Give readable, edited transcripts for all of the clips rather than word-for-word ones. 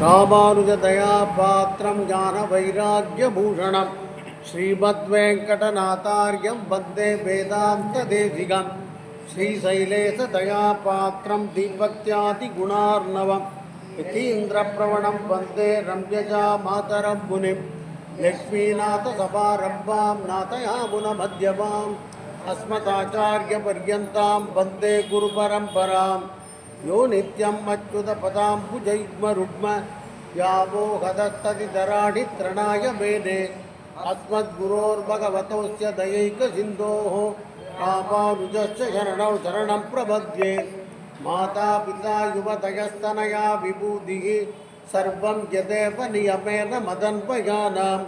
ராமானுஜதயா பாத்திரம் ஞான வைராக்கியபூஷணம் ஸ்ரீமத்வேங்கடநாதார்யம் வந்தே வேதாந்த தேசிகம் ஸ்ரீசைலேசதயா பாத்திரம் தீபக்தியாதி குணார்ணவம் யதீந்திரப்ரவணம் வந்தே ரம்யஜா மாதரம் முனிம் லக்ஷ்மீநாத சபாரம்பாம் நாதயாமுன மத்யமாம் அஸ்மதாச்சாரியபர்யந்தாம் வந்தே குருபரம்பராம் யோ நித்யம் அச்சுத பதாம்புஜைக்மருக்ம யாவோஹதஸ்ததிதராணி த்ரணாய மேனே அஸ்மத்குரோர்பகவதோஸ்ய தயைக சிந்தோः ராமானுஜஸ்ய சரணௌ சரணம் பிரபத்யே மாதா பிதா யுவதயஸ்தனயா விபூதிः சர்வம் யதேவ நியமேன மதன்வயானாம்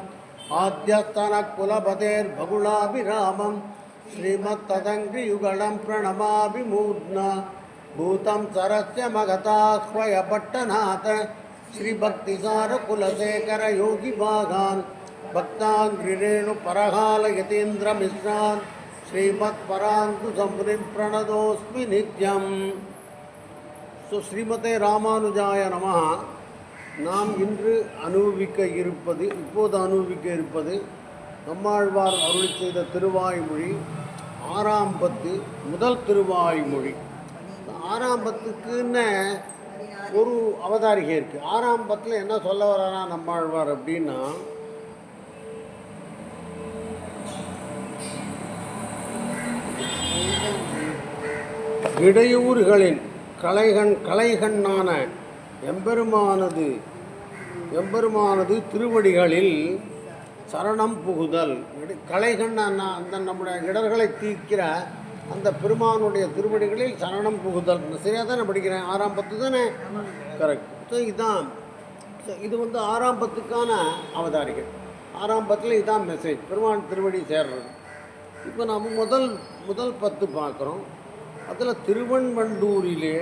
ஆத்யஸ்தனகுலபதேர்பகுளாபிராமம் ஸ்ரீமத்ததங்கிரியுகலம் பிரணமாமி மூர்த்னா भूतं सरस्य मगताह्वयपट्टनाथ श्रीभक्तिसारकुलशेखर योगिभागान् भक्ताङ्घ्रिरेणुपरहालयतीन्द्रमिश्रान् श्रीमत्पराङ्कुशमुनिं प्रणतोऽस्मि नित्यम्. ஸ்ரீமதே ராமானுஜாய நமஹ. நாம் இன்று இப்போது அனுபவிக்க இருப்பது நம்மாழ்வார் அருளி செய்த திருவாய்மொழி ஆறாம் பத்து முதல் திருவாய்மொழி. ஆறாம் பத்துக்குன்னு ஒரு அவதாரிகை இருக்குது. ஆறாம் பத்தில் என்ன சொல்ல வரானா நம்மாழ்வார் அப்படின்னா, இடையூறுகளின் கலைகண்ணான எம்பெருமானது திருவடிகளில் சரணம் புகுதல். கலைகண்ணான அந்த நம்முடைய இடர்களை தீர்க்கிற அந்த பெருமானுடைய திருவடிகளில் சரணம் புகுதல். சரியாக தானே படிக்கிறேன்? ஆறாம் பத்து தானே? கரெக்ட். ஸோ இதுதான், இது ஆறாம் பத்துக்கான அவதாரிகள். ஆறாம் பத்தில் இதுதான் மெசேஜ், பெருமான் திருவடி சேர்றது. இப்போ நம்ம முதல் பத்து பார்க்குறோம். அதில் திருவன்வண்டூரிலே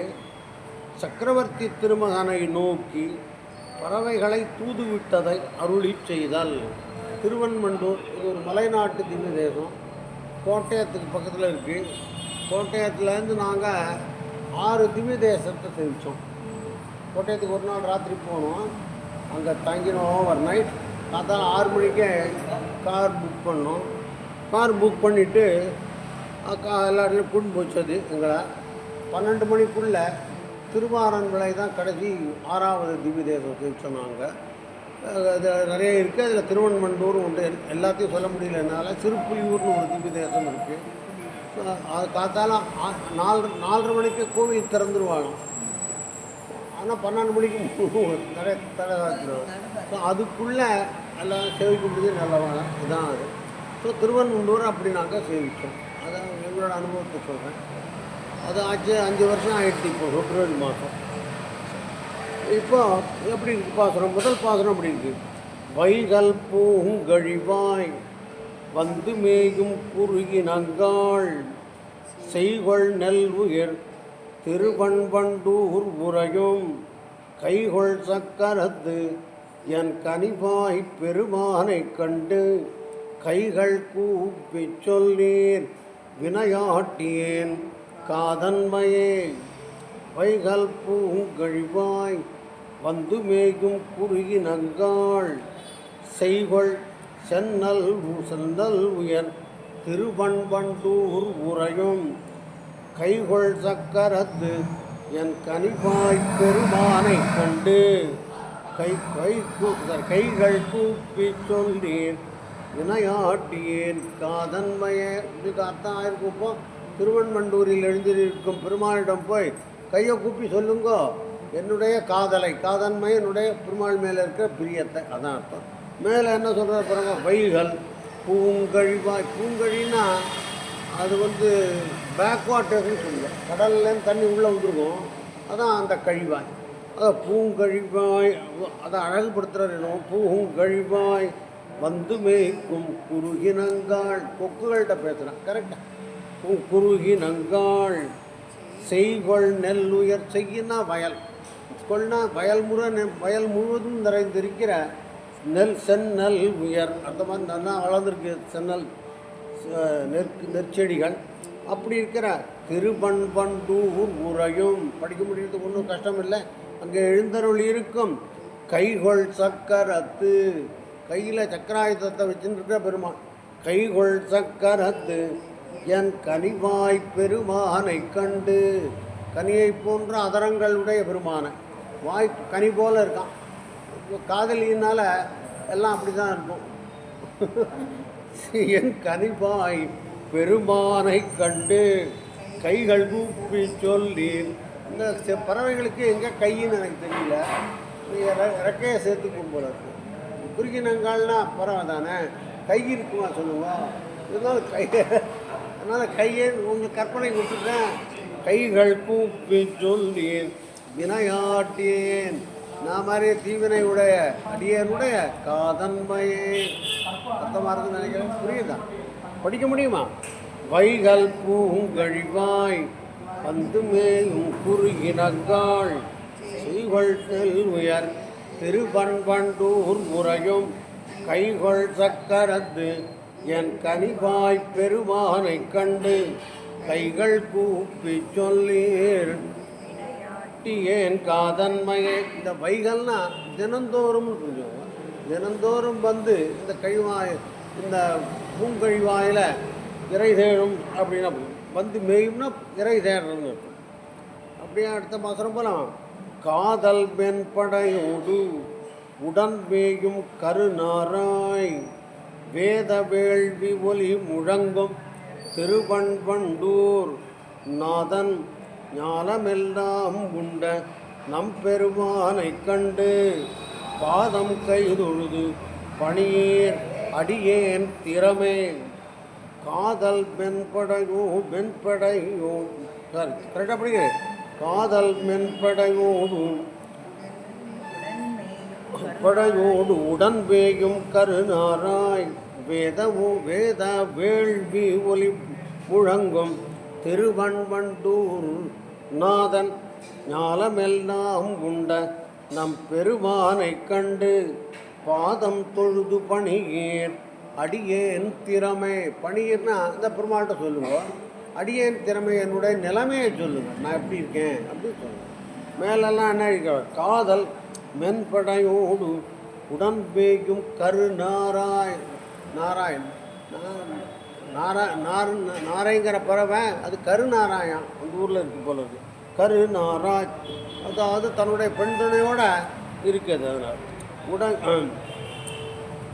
சக்கரவர்த்தி திருமகனை நோக்கி பறவைகளை தூதுவிட்டதை அருளி செய்தல். திருவன்வண்டூர் இது ஒரு மலைநாட்டு திவ்ய தேசம், கோட்டயத்துக்கு பக்கத்தில் இருக்குது. கோட்டயத்துலேருந்து நாங்கள் 6 திவ்ய தேசத்தை சேவித்தோம். கோட்டயத்துக்கு ஒரு நாள் ராத்திரி போனோம், அங்கே தங்கினோம் ஓவர் நைட். காத்தால 6 மணிக்கே கார் புக் பண்ணோம். கார் புக் பண்ணிவிட்டு எல்லாரையும் கூட்டு போச்சது எங்களை. 12 மணிக்குள்ளே திருவாரன்மலை தான் கடைசி 6வது திவ்ய தேசம் சேவித்தோம். நாங்கள் அது நிறைய இருக்குது, அதில் திருவன்வண்டூர் உண்டு. எல்லாத்தையும் சொல்ல முடியல என்னால். சிறுப்புலியூர்னு ஒரு திவ்ய தேசம் இருக்குது. அது காத்தால 4:30 மணிக்கு கோவில் திறந்துருவாங்க. ஆனால் 12 மணிக்கு தடை காத்துருவாங்க. ஸோ அதுக்குள்ளே எல்லாம் சேவிக்க முடியுது. நல்லவாங்க இதுதான் அது. ஸோ திருவன்வண்டூர் அப்படின்னாக்க சேவித்தோம். அதான் எங்களோட அனுபவத்தை சொல்கிறேன். அது 5 வருஷம் ஆகிடுச்சு. இப்போ பிப்ரவரி மாதம். இப்போ எப்படி இருக்குது பாசுரம்? முதல் பாசுரம் அப்படி இருக்குது. வைகல் பூங்கழிவாய் வந்து மேயும் குறுகினங்காள் செய்கொள் நெல் உயர் திருவன்வண்டூர் உரையும் கைகொள் சக்கரத்து என் கனிவாய் பெருமானை கண்டு கைகள் கூப்பி சொல்லீர் வினையாட்டியேன் காதன்மையே. வைகல் பூங்கழிவாய் வந்து மேகும் குறுகினங்காள் செய்கொள் சென்னல் உயர் திருவன்வண்டூர் உரையும் கைகொள் சக்கரத்து என் கனிவாய் பெருமானை கண்டு கைகள் கூப்பி சொல்லீர் வினையாட்டியேன் காதன்மைய. இதுக்கு அர்த்தம் ஆயிருக்குப்போ, திருவன்வண்டூரில் எழுந்திருக்கும் பெருமானிடம் போய் கையை கூப்பி சொல்லுங்கோ என்னுடைய காதன்மை, என்னுடைய பெருமாள் மேலே இருக்கிற பிரியத்தை. அதான் அர்த்தம். மேலே என்ன சொல்கிற பிறகு வைகல் பூங்கழிவாய். பூங்கழின்னா அது பேக் வாட்டர்னு சொல்லுவோம். கடல்லேருந்து தண்ணி உள்ளே வந்துருக்கும், அதான் அந்த கழிவாய். அதான் பூங்கழிவாய், அதை அழகுபடுத்துகிற என்னவோ. பூங்கழிவாய் வந்து மேய்க்கும் குறுகினங்காள். கொக்குகள்கிட்ட பேசுகிறேன், கரெக்டாக. குறுகினங்காள் செய்கொள் நெல் உயர். செய்யினா வயல், கொள்னா வயல் முழுவதும் நிறைந்திருக்கிற செந்நெல் உயர். அந்த மாதிரி நல்லா வளர்ந்துருக்கு செந்நெல் நெற்செடிகள். அப்படி இருக்கிற திருவன்வண்டூர் உரையும் படிக்க முடியறதுக்கு ஒன்றும் கஷ்டம் இல்லை. அங்கே எழுந்தருள் இருக்கும் கைகொள் சக்கரத்து, கையில் சக்கராயுதத்தை வச்சுருக்க பெருமான். கைகொள் சக்கரத்து என் கனிவாய் பெருமானை கண்டு, கனியை போன்ற அதரங்களுடைய பெருமானை, வாய் கனி போல் இருக்கான். காதலியினால் எல்லாம் அப்படி தான் இருக்கும். என் கனிவாய் பெருமானை கண்டு கைகள் கூப்பி சொல்லி, இந்த பறவைகளுக்கு எங்கே கையின்னு எனக்கு தெரியல, இறக்கையை சேர்த்துக்கும் போல இருக்கு. குறுகினங்கால்னா பறவை தானே, கை இருக்குமா சொல்லுவோம். இருந்தாலும் அதனால் கையை உங்களுக்கு கற்பனை கொடுத்துட்டேன். கைகள் கூப்பி சொல்லி வினையாட்டேன், நான் மாதிரி தீவினை உடைய அடியனுடைய காதன்மையே. அர்த்தமாக இருக்குன்னு நினைக்கிறேன். புரியுதா? படிக்க முடியுமா? வைகள் பூங்கழிவாய் வந்து மேலும் குறுகினங்காள் செய்கொள் நெல் உயர் திருவன்பண்டூர் முறையும் கைகொள் சக்கரத்து என் கனிவாய் பெருமானை கண்டு கைகள் கூப்பி சொல்லீர் ஏன் காதன்மையே. இந்த வைகள்னா தினந்தோறும் புரிஞ்சுவோம். தினந்தோறும் வந்து இந்த கழிவாய், இந்த பூங்கழிவாயில் இறை தேடும் அப்படின்னா வந்து மேயும்னா இறை தேடுறதுன்னு இருக்கும். அப்படியே அடுத்த மாதம் போகலாம். காதல் வெண்படையோடு உடன் மேயும் கருநாராய் வேத வேள்வி ஒலி முழங்கும் திருவன்பண்டூர் நாதன் ஞானமெல்லாம் உண்ட நம் பெருமானை கண்டு பாதம் கைதொழுது பணியேர் அடியேன் திறமே. காதல் மென்படையோ சாரி கரெக்டாக படிக்கிறேன். காதல் மென்படையோடு படையோடு உடன் வேயும் கருநாராய் வேத வேள்வி ஒலி முழங்கும் திருவன்பண்டூர் நாதன் ஞாலமெல்லாம் உண்ட நம் பெருமானை கண்டு பாதம் தொழுது பணியேர் அடியேன் திறமை. பணியர்னா இந்த பெருமாள்கிட்ட சொல்லுங்க. அடியேன் திறமை என்னுடைய நிலைமையை சொல்லுங்க, நான் எப்படி இருக்கேன் அப்படின்னு சொல்லுங்க. மேலெல்லாம் என்ன இருக்க? காதல் மென்படையோடு உடன் வேகும் கருநாராய். நாராயண் நாரைங்கிற பறவை அது கருநாராயண் அந்த ஊரில் இருக்கு போல இருக்கு. கருநாராய் அதாவது தன்னுடைய பெண் துணையோட இருக்குது. அதனால் உடன்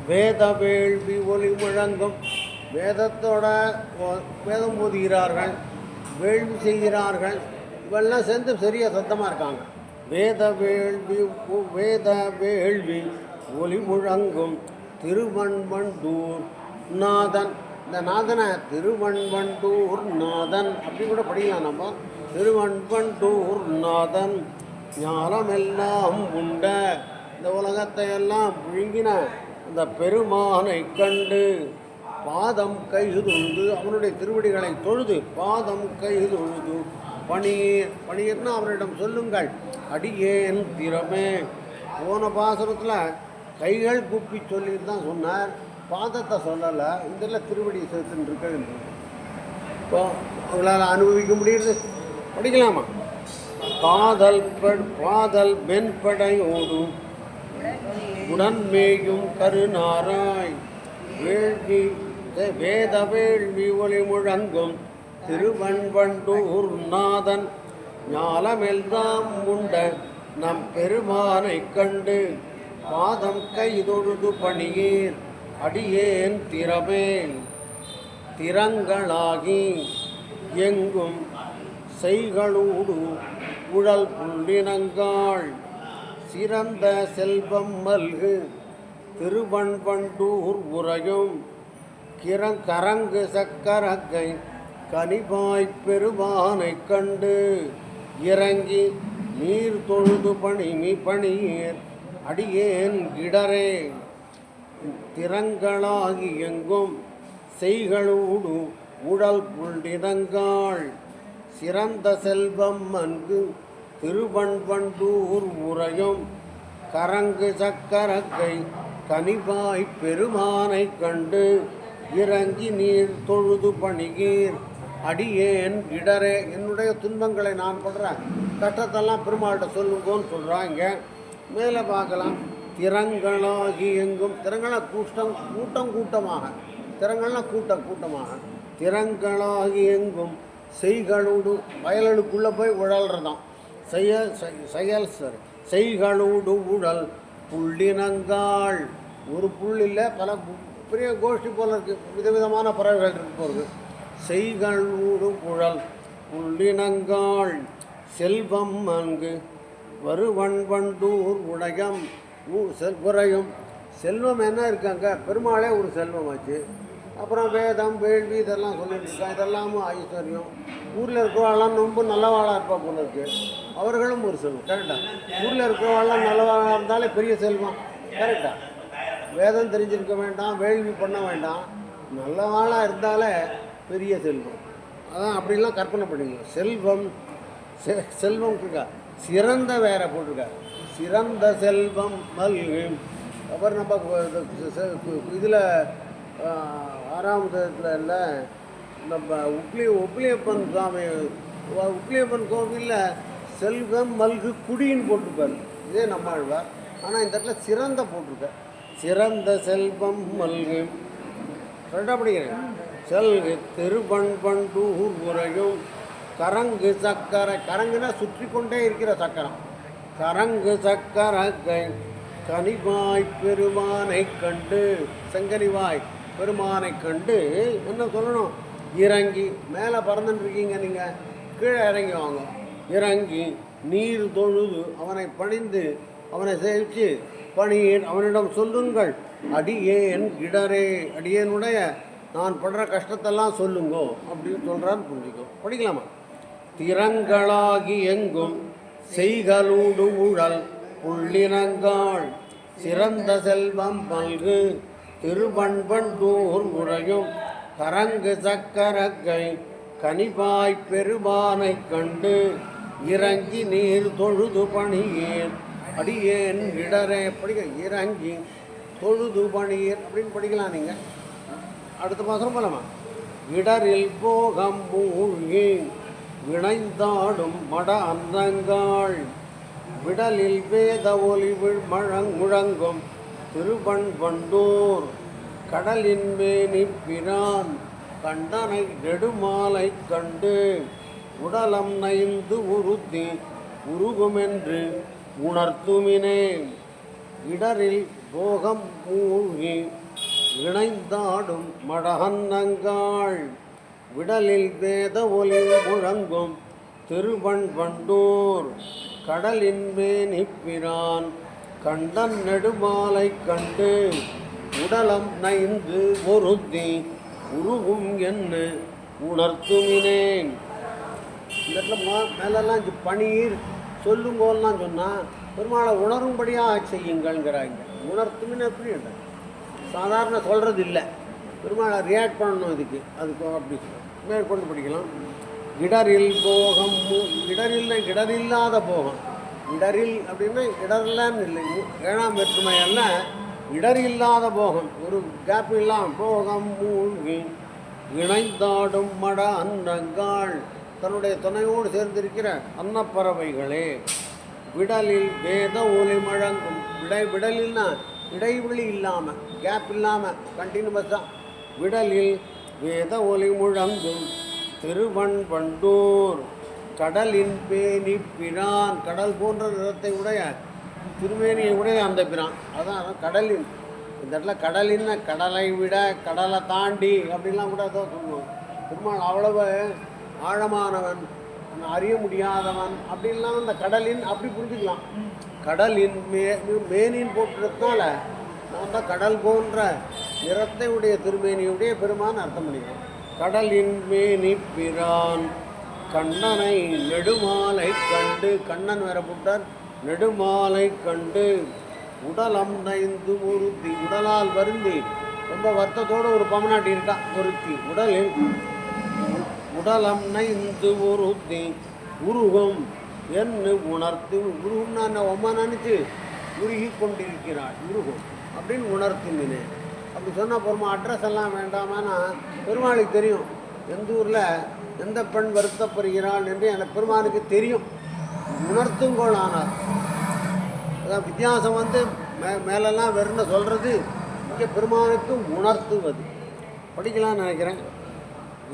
வேத வேள்வி ஒலி முழங்கும், வேதத்தோட வேதம் ஓதுகிறார்கள், வேள்வி செய்கிறார்கள். இவெல்லாம் சேர்ந்து சரியாக சத்தமாக இருக்காங்க. வேத வேள்வி ஒலி முழங்கும் திருவன்பண்டூர் நாதன். இந்த நாதனை திருவன்பண்டூர் நாதன் அப்படி கூட படிக்கலாம் நம்ம. திருவன்பண்டூர் நாதன் ஞானமெல்லாம் உண்ட, இந்த உலகத்தை எல்லாம் விழுங்கின அந்த பெருமானை கண்டு பாதம் கைதொழுது, அவனுடைய திருவடிகளை தொழுது பாதம் கைதொழுது பணியர்னா அவரிடம் சொல்லுங்கள் அடியேன் திறமே. போன பாசுரத்தில் கைகள் கூப்பி சொல்லிட்டு தான் சொன்னார், பாதத்தை சொல்லலை. இதில் திருவடியை சேர்த்துன்னு இருக்க. இப்போ அவங்களால் அனுபவிக்க முடியுது. படிக்கலாமா? பாதல் வெண்படையோடு உடன் மேயும் கருநாராய் வேள்வி வேத வேள்வி ஒளி முழங்கும் திருவன்பண்டூர் நாதன் ஞாலமெல்லாம் உண்ட நம் பெருமானை கண்டு பாதம் கைதொழுது பணியீர் அடியேன் திறமேன். திறங்களாகி எங்கும் செய்களூடு உழல் புள்ளினங்காள் சிறந்த செல்வம் மல்கு திருவன்பண்டூர் உரையும் கரங்கு சக்கரக்கை கனிவாய் பெருமானை கண்டு இறங்கி நீர் தொழுது பணியீர் அடியேன் இடரே. திறங்களாகி எங்கும் செய்களூடு உடல் புள்ளினங்காள் சிறந்த செல்வம் அங்கு திருவன்பண்டூர் உரையும் கரங்கு சக்கரக்கை கனிவாய் பெருமானை கண்டு இறங்கி நீர் தொழுது பணிகீர் அடியேன் இடரே. என்னுடைய துன்பங்களை நான் படுறேன் கஷ்டத்தெல்லாம் பெருமாள்கிட்ட சொல்லுங்கன்னு சொல்கிறாங்க. மேலே பார்க்கலாம். திறங்களாகி எங்கும், திறங்கள கூட்டமாக, திறங்கள்னா கூட்டமாக, திறங்களாகி எங்கும் செய்களோடு, வயலுக்குள்ளே போய் உழல்றதான் செய்களோடு உழல் புள்ளினங்காள். ஒரு புல் இல்லை, பல பெரிய கோஷ்டி போல் இருக்குது, விதவிதமான பறவைகள் இருக்கு போகிறது. செய்களோடு உழல் புள்ளினங்காள் செல்வம் அங்கு வருவன் வண்டூர் உடையம் குறையும். செல்வம் என்ன இருக்காங்க, பெருமாளே ஒரு செல்வம் ஆச்சு. அப்புறம் வேதம் வேள்வி இதெல்லாம் சொல்லிட்டு இருக்காங்க, இதெல்லாமும் ஐஸ்வர்யம். ஊரில் இருக்கிறவாள்லாம் ரொம்ப நல்லவாளாக இருப்பா போல இருக்கு, அவர்களும் ஒரு செல்வம். கரெக்டாக, ஊரில் இருக்கிறவாள்லாம் நல்லவாளாக இருந்தாலே பெரிய செல்வம். கரெக்டாக, வேதம் தெரிஞ்சிருக்க வேண்டாம், வேள்வி பண்ண வேண்டாம், நல்லவாளாக இருந்தாலே பெரிய செல்வம். அதான் அப்படிலாம் கற்பனை பண்ணிக்கணும். செல்வம் இருக்கா, சிறந்த வேற போட்டிருக்கா, சிறந்த செல்வம் மல்கு. அப்புறம் நம்ம இதில் 6ஆம் இல்லை, நம்ம உப்பிலியப்பன் சுவாமி, உப்பிலியப்பன் கோவிலில் செல்வம் மல்கு குடின்னு போட்டிருப்பார், இதே நம்மாழ்வார். ஆனால் இந்த இடத்துல சிறந்த போட்டிருக்க, சிறந்த செல்வம் மல்கு. கரெக்டாக படிக்கிறேன். செல்கு திருவண்பண்டூர் உரையும் கரங்கு சக்கரை, கரங்குனா சுற்றி கொண்டே இருக்கிற சக்கரம், கரங்கு சக்கரை கனிவாய் பெருமானை கண்டு, செங்கனிவாய் பெருமானை கண்டு என்ன சொல்லணும், இறங்கி, மேலே பறந்துட்டுருக்கீங்க நீங்கள், கீழே இறங்கி வாங்க, இறங்கி நீர் தொழுது அவனை பணிந்து அவனை சேவித்து பணியேன் அவனிடம் சொல்லுங்கள், அடியேன் இடரே, அடியேனுடைய நான் படுற கஷ்டத்தெல்லாம் சொல்லுங்கோ அப்படின்னு சொல்கிறான்னு புரிஞ்சுக்கோ. படிக்கலாமா? திறங்களாகி எங்கும் செய்களூடு ஊழல் புள்ளினங்காள் சிறந்த செல்வம் மல்கு திருவண்பண்டூர் முறையும் கரங்கு சக்கரக்கை கனிபாய் பெருமானை கண்டு இறங்கி நீர் தொழுது பணியேன் அடியேன் இடரே. படிக்க, இறங்கி தொழுது பணியேன் அப்படின்னு படிக்கலாம் நீங்கள். அடுத்த மாதம் போலாமா? இடரில் போகம் மூழ்கி விளைந்தாடும் மட அந்தங்காள் விடலில் வேத ஒலி முழங்கும் திருவண்பண்டூர் கடலின் மேனி பிரான் கண்டனை நெடுமாலை கண்டு உடலம் நைந்து உறுத்தி உருகுமென்று உணர்த்துமினே. இடரில் போகம் மூழ்கி இணைந்தாடும் மடகன்னங்காள் விடலில் வேத ஒலி முழங்கும் திருவண்பண்டூர் கடலின் மேனிப்பிரான் கண்டன் நெடுமாலை கண்டு உடலம் நைந்து ஒருத்தி உருகும் என்ன உணர்த்துமினேன். இந்த இடத்துல மேலெல்லாம் பனீர் சொல்லுங்கோல்லாம் சொன்னால் பெருமாளை உணரும்படியாக செய்யுங்கள்ங்கிறாங்க. உணர்த்துமின்னு எப்படி இல்லை, சாதாரண சொல்கிறது இல்லை, பெருமாளை ரியாக்ட் பண்ணணும் இதுக்கு, அதுக்கு அப்படி மேற்கொண்டு படிக்கலாம். இடரில் போகம், இடரில்லாத போகம், இடரில் அப்படின்னா இடர்லான்னு இல்லை, 7ஆம் வேற்றுமையெல்லாம் இடரில்லாத போகம், ஒரு கேப் இல்லாமல் போகம் மூழ்கி இணைந்தாடும் மட அன்னங்காள் தன்னுடைய துணையோடு சேர்ந்திருக்கிற அன்னப்பறவைகளே. விடலில் வேத ஒலி முழங்கும், விடலில்னா இடைவெளி இல்லாமல், கேப் இல்லாமல் கண்டினியூஸாக, விடலில் வேத ஒலி முழங்கும் திருவண்பண்டூர் கடலின் பேணி பிரான், கடல் போன்ற நிறத்தை உடைய திருமேனியை உடைய அந்த பிரான், அதான் கடலின். இந்த இடத்துல கடலின்னு கடலை விட கடலை தாண்டி அப்படின்லாம் கூட ஏதோ சொல்லுவோம். பெருமாள் அவ்வளவு ஆழமானவன், அறிய முடியாதவன் அப்படின்லாம் அந்த கடலின் அப்படி புரிஞ்சுக்கலாம். கடலின் மேனின் போட்டுறதுனால நான் தான் கடல் போன்ற நிறத்தை உடைய திருமேனியுடைய பெருமான் அர்த்தம் பண்ணிக்கிறோம். கடலின் மேனி பிரான் கண்ணனை நெடுமாலை கண்டு, கண்ணன் வேற போட்டார், நெடுமாலை கண்டு உடலம் நைந்து ஒருத்தி, உடலால் வருந்தி ரொம்ப வருத்தத்தோடு ஒரு பமநாட்டி இருக்கா ஒருத்தி, உடலில் உடலம் நைந்து ஒருத்தி உருகும் என்று உணர்த்து, உருகும்னா என்ன ஒம்மா நினச்சி உருகி கொண்டிருக்கிறாள், உருகும் அப்படின்னு உணர்த்துமினேன். அப்படி சொன்னால் பெருமா அட்ரஸ் எல்லாம் வேண்டாமான்னா பெருமாளுக்கு தெரியும் எந்த ஊரில் எந்த பெண் வருத்தப்படுகிறாள் என்று எனக்கு பெருமானுக்கு தெரியும். உணர்த்துங்கோள் ஆனார், அதான் வித்தியாசம் வந்து மேலெல்லாம் வெறுன்னு சொல்கிறது, இங்கே பெருமானுக்கு உணர்த்துவது. படிக்கலாம்னு நினைக்கிறேன்.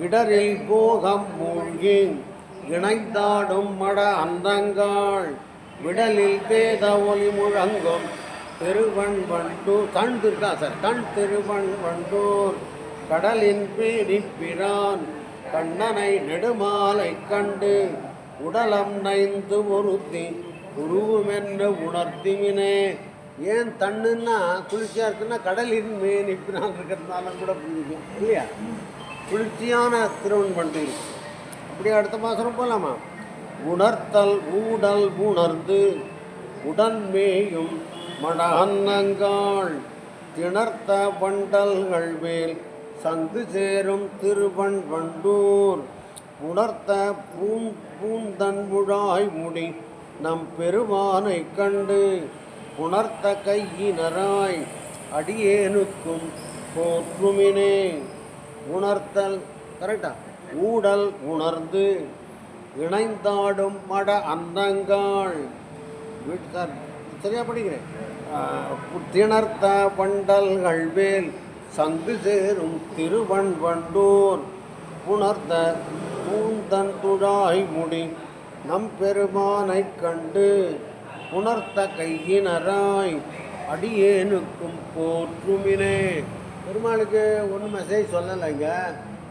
இடரில் போகம் மூழ்கி இணைந்தாடும் மட அந்தங்காள் விடலில் வேத ஒளி முழங்கும் திருவன் வண்டூர் கண் திருக்கா சார் கண் திருவன் வண்டூர் கடலின் பேரிப்பிரான் கண்ணனை நெடுமாலை கண்டு உடலம் நைந்து ஒருத்தி உருவமென்ன உணர்த்திமினே. ஏன் தண்ணுன்னா குளிர்ச்சியாக இருக்குன்னா கடலின் மேனிப்பினான் இருக்கிறதுனால கூட புரிஞ்சுக்கும் இல்லையா? குளிர்ச்சியான திருவன் வண்டூர். அப்படியே அடுத்த பாசனம் போகலாமா? உணர்த்தல் ஊடல் உணர்ந்து உடன்மேயும் மட அன்னங்காள் திணர்த்த வண்டல்கள் மேல் சங்கு சேரும் திருவன் வண்டூர் உணர்த்த பூந்தன் முழாய் முடி நம் பெருமானை கண்டு உணர்த்த கையினராய் அடியேனுக்கும் போற்றுமினே. உணர்த்தல் கரெக்டா? ஊடல் உணர்ந்து இணைந்தாடும் மட அன்னங்காள் சார் சரியா படிக்கிறேன். திணர்த்த வண்டல்கள் வேல் சங்கு சேரும் திருவன் வண்டூர் புணர்த்த பூந்தன் துழாய் முடி நம் பெருமானை கண்டு புணர்த்த கையினராய் அடியேனுக்கும் போற்றுமினே. பெருமாளுக்கு ஒன்றும் மெசேஜ் சொல்லலைங்க,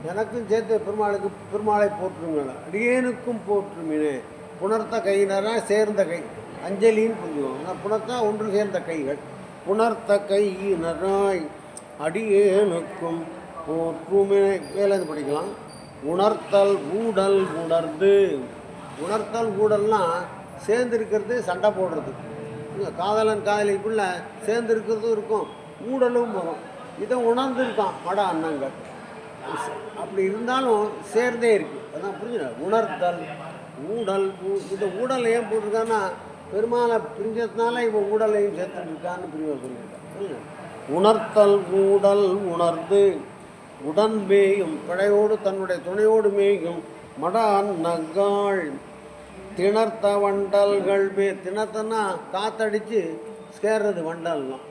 எனக்கும் சேர்த்து பெருமாளை போற்றுங்க. அடியேனுக்கும் போற்றுமினே. புணர்த்த கையினராய் சேர்ந்த கை அஞ்சலின்னு புரிஞ்சுக்கோங்க. புணர்த்தா ஒன்று சேர்ந்த கைகள். புணர்த்த கையினராய் அடியேனுக்கும் போற்றுமினே. மேலேருந்து படிக்கலாம். உணர்த்தல் ஊடல் உணர்ந்து. உணர்த்தல் ஊடல்னால் சேர்ந்துருக்கிறது சண்டை போடுறது. காதலன் காதலிக்குள்ள சேர்ந்துருக்கிறதும் இருக்கும், ஊடலும் வரும். இதை உணர்ந்துருக்கான் மட அன்னங்கள். அப்படி இருந்தாலும் சேர்ந்தே இருக்குது. அதான் புரிஞ்சுங்க. உணர்த்தல் ஊடல். இந்த ஊடல் ஏன் போட்டிருக்கான்னா பெருமாளை பிரிஞ்சதுனால இவன் ஊடலையும் சேர்த்துருக்கான்னு பிரிவாக சொல்லியிருக்கான். உணர்த்தல் ஊடல் உணர்ந்து உடன் மேயும் படையோடு தன்னுடைய துணையோடு மேயும் மட அன்னங்காள் திணர்த்த வண்டல்கள் திணத்தன்னா காத்தடித்து சேர்றது வண்டல்லாம்.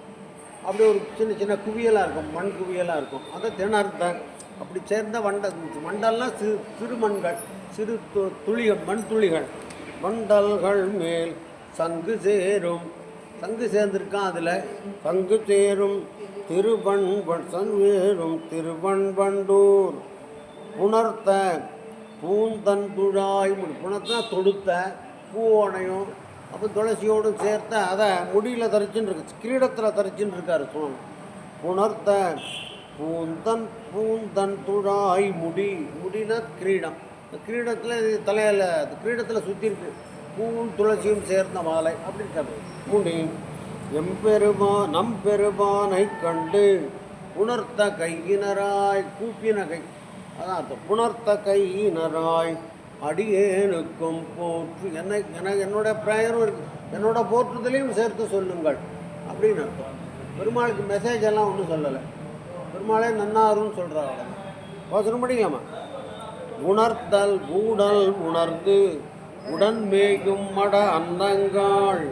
அப்படி ஒரு சின்ன சின்ன குவியலாக இருக்கும், மண் குவியலாக இருக்கும். அதை திணர்த்த அப்படி சேர்ந்த வண்டல்லாம் சிறு மண்கள், சிறு துளிகள், மண் துளிகள். வண்டல்கள் மேல் சங்கு சேரும். சங்கு சேர்ந்திருக்கான் அதில். சங்கு சேரும் திருவன் சங்கேரும் திருவன் வண்டூர் புணர்த்த பூந்தன் துழாய் முடி. புணர்த்தா தொடுத்த பூவோனையும் அப்போ துளசியோடும் சேர்த்த அதை முடியில் தரிச்சுன்னு இருக்கு, கிரீடத்தில் தரிச்சுன்னு இருக்காரு சுவாமி. புணர்த்த பூந்தன் துழாய் முடி. முடினா கிரீடம். கிரீடத்தில் தலையில் கிரீடத்தில் சுற்றி இருக்கு பூவும் துளசியும் சேர்ந்த மாலை அப்படின்னு முடி. நம் பெருமானை கண்டு புணர்த்த கையினராய் கூப்பின கை. அதான் அர்த்தம். புணர்த்த கையினராய் அடியேனுக்கும் போற்று. என்னோட ப்ரேயரும் இருக்குது, என்னோட போற்றுதலையும் சேர்த்து சொல்லுங்கள் அப்படின்னு அர்த்தம். பெருமாளுக்கு மெசேஜ் எல்லாம் ஒன்றும் சொல்லலை, பெருமாளே நன்னாருன்னு சொல்கிறாங்க. அவசரம் படிக்கலாமா? உணர்த்தல் ஊடல் உணர்ந்து உடன் மேயும் மட அன்னங்காள்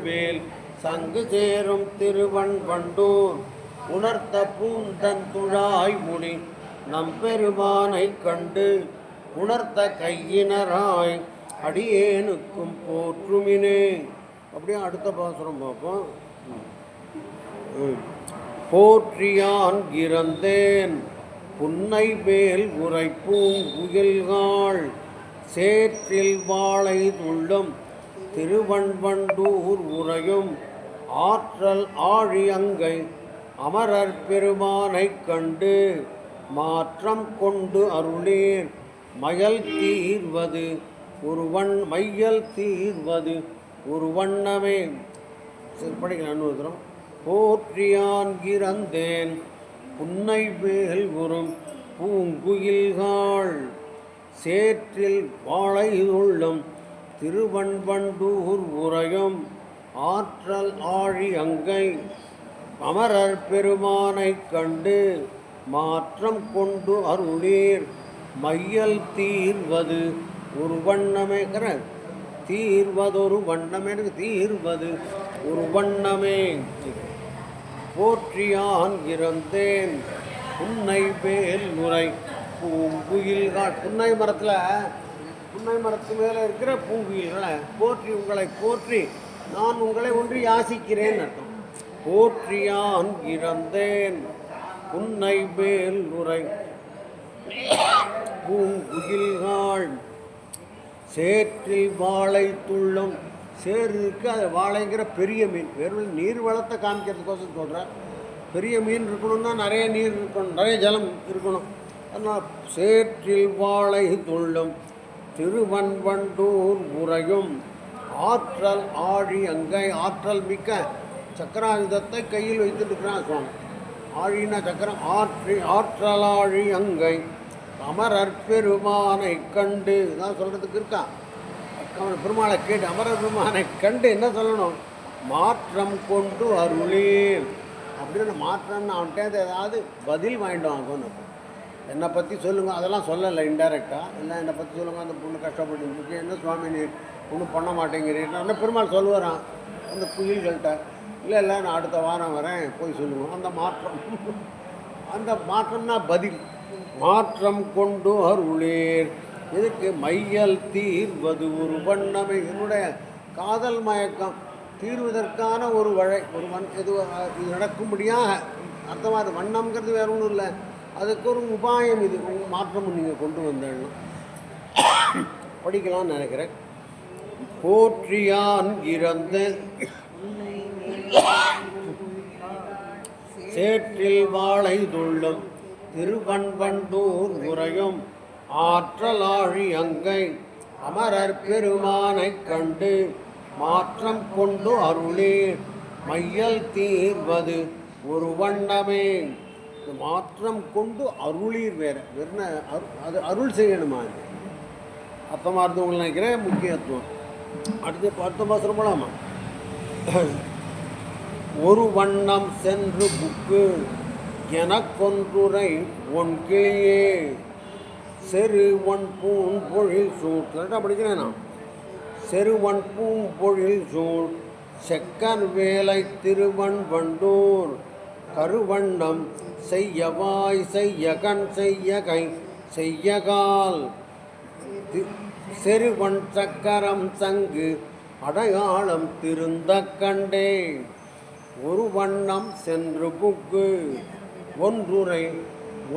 மேல் சங்கு சேரும் திருவன் வண்டூர் உணர்த்த பூந்தன் துழாய் முடி நம் பெருமானை கண்டு உணர்த்த கையினராய் அடியேனுக்கும் போற்றுமினே. அப்படியே அடுத்த பாசுரம் பார்ப்போம். போற்றியான் இறந்தேன் புன்னை மேல் உரைப்பூங் குயில்காள் சேற்றில் வாழை உள்ளும் திருவன் வண்டூர் உரையும் ஆற்றல் ஆழி அங்கை அமரர் பெருமானை கண்டு மாற்றம் கொண்டு அருளீர் மயல் தீர்வது மையல் தீர்வது ஒரு வண்ணமே. படிக்கிறேன் அனுபவம். போற்றியான் இறந்தேன் புன்னை மேல் உறும் பூங்குயில்காள் சேற்றில் வாழை உள்ளும் திருவன் வண்டூர் உரையும் ஆற்றல் ஆழி அங்கை அமரர் பெருமானை கண்டு மாற்றம் கொண்டு அருளீர் மையல் தீர்வது ஒரு வண்ணமே. தீர்வதொரு வண்ணமே, எனக்கு தீர்வது ஒரு வண்ணமே. போற்றியான் இறந்தேன் புன்னை வேல் நுரை பூங்குயில்கள். புன்னை மரத்து மேலே இருக்கிற பூங்குயில்களை போற்றி, உங்களை போற்றி நான் உங்களை ஒன்று யாசிக்கிறேன் அர்த்தம். போற்றியான் இறந்தேன் புன்னை வேல் நுரை பூங்குயில்கள் சேற்றில் வாழை துள்ளும். சேர் இருக்குது, அது வாழைங்கிற பெரிய மீன். வெறும் நீர் வளத்தை காமிக்கிறதுக்கோசம் சொல்கிறேன். பெரிய மீன் இருக்கணும்னா நிறைய நீர் இருக்கணும், நிறைய ஜலம் இருக்கணும். அதனால் சேற்றில் வாழை துள்ளும் திருவன்வண்டூர் உறையும் ஆற்றல் ஆழி அங்கை. ஆற்றல் மிக்க சக்கராயுதத்தை கையில் வைத்துட்டுருக்கிறான் சுவாமி. ஆழினா சக்கரம், ஆற்றலாழி அங்கை அமரர் பெருமானை கண்டு தான் சொல்கிறதுக்கு இருக்கா. பெருமாளை கேட்டு அமரர் பெருமானை கண்டு என்ன சொல்லணும்? மாற்றம் கொண்டு அருளீர் அப்படின்னு. மாற்றம்னு அவன்கிட்ட ஏதாவது பதில் வாங்கிட்டு வாங்கன்னு. என்னை பற்றி சொல்லுங்கள், அதெல்லாம் சொல்லலை இன்டெரக்டாக. இல்லை என்னை பற்றி சொல்லுங்கள், அந்த பொண்ணு கஷ்டப்பட்டு என்ன சுவாமி நீ ஒன்றும் பண்ண மாட்டேங்கிறீங்க பெருமாள் சொல்லுவாரான் அந்த குயில்கள்கிட்ட. இல்லை நான் அடுத்த வாரம் வரேன் போய் சொல்லுவோம். அந்த மாற்றம்னா பதில். மாற்றம் கொண்டு அருளேர். இதுக்கு மையல் தீர்வது ஒரு வண்ணமே. என்னுடைய காதல் மயக்கம் தீர்வதற்கான ஒரு இது நடக்கும்படியாக அர்த்தமாக. அது வண்ணம்ங்கிறது வேற ஒன்றும் இல்லை, அதுக்கு ஒரு உபாயம். இது மாற்றமும் நீங்கள் கொண்டு வந்தேன்னா படிக்கலாம்னு நினைக்கிறேன். போற்றியான் இறந்த சேற்றில் வாழை துள்ளும் திருவன்வண்டூர் உறையும் ஆற்றலாழி அங்கை அமரர் பெருமானை கண்டு மாற்றம் கொண்டு அருளீர் மையல் தீர்வது ஒரு வண்ணமே. மாற்றம் கொண்டு அருளீர் வேற அது அருள் செய்யணுமா? அது அர்த்தமாக இருந்தவங்க நினைக்கிறேன் முக்கியத்துவம். அடுத்து அர்த்தமாக சொல்லலாமா? ஒரு வண்ணம் சென்று புக்கு எனக்கொன்றுரை ஒன் கிளியே செரு ஒன் பூன் பொழில் சூழ். கரெக்டாக படிக்கிறேன் நான். செரு ஒன் பூன் பொழில் சூழ் செக்கர் வேலை திருவன் வண்டூர் கருவண்ணம் செய்யவாய் செய்யகன் செய்யகை செய்யகால் செருவன் சக்கரம் சங்கு அடையாளம் திருந்த கண்டே. ஒரு வண்ணம் சென்று புக்கு ஒன்றுரை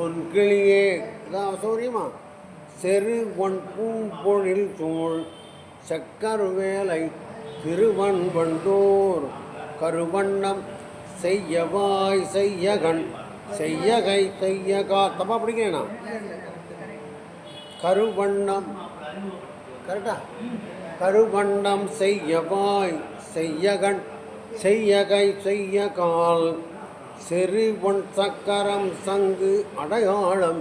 ஒன் கிளியே. இதான் சௌரியமா? செரு ஒன் பூம்பொழில் சூழ் செக்கர் வேலை திருவன் வண்டூர் கருவண்ணம் செய்யவாய் செய்யகன் செய்யகை செய்யகா. தப்பா படிக்கிறேனா? கருவண்ணம் கரெக்டா? கருவண்ணம் செய்யவாய் செய்யகன் செய்யகை செய்யகால் செரு ஒன் சக்கரம் சங்கு அடையாளம்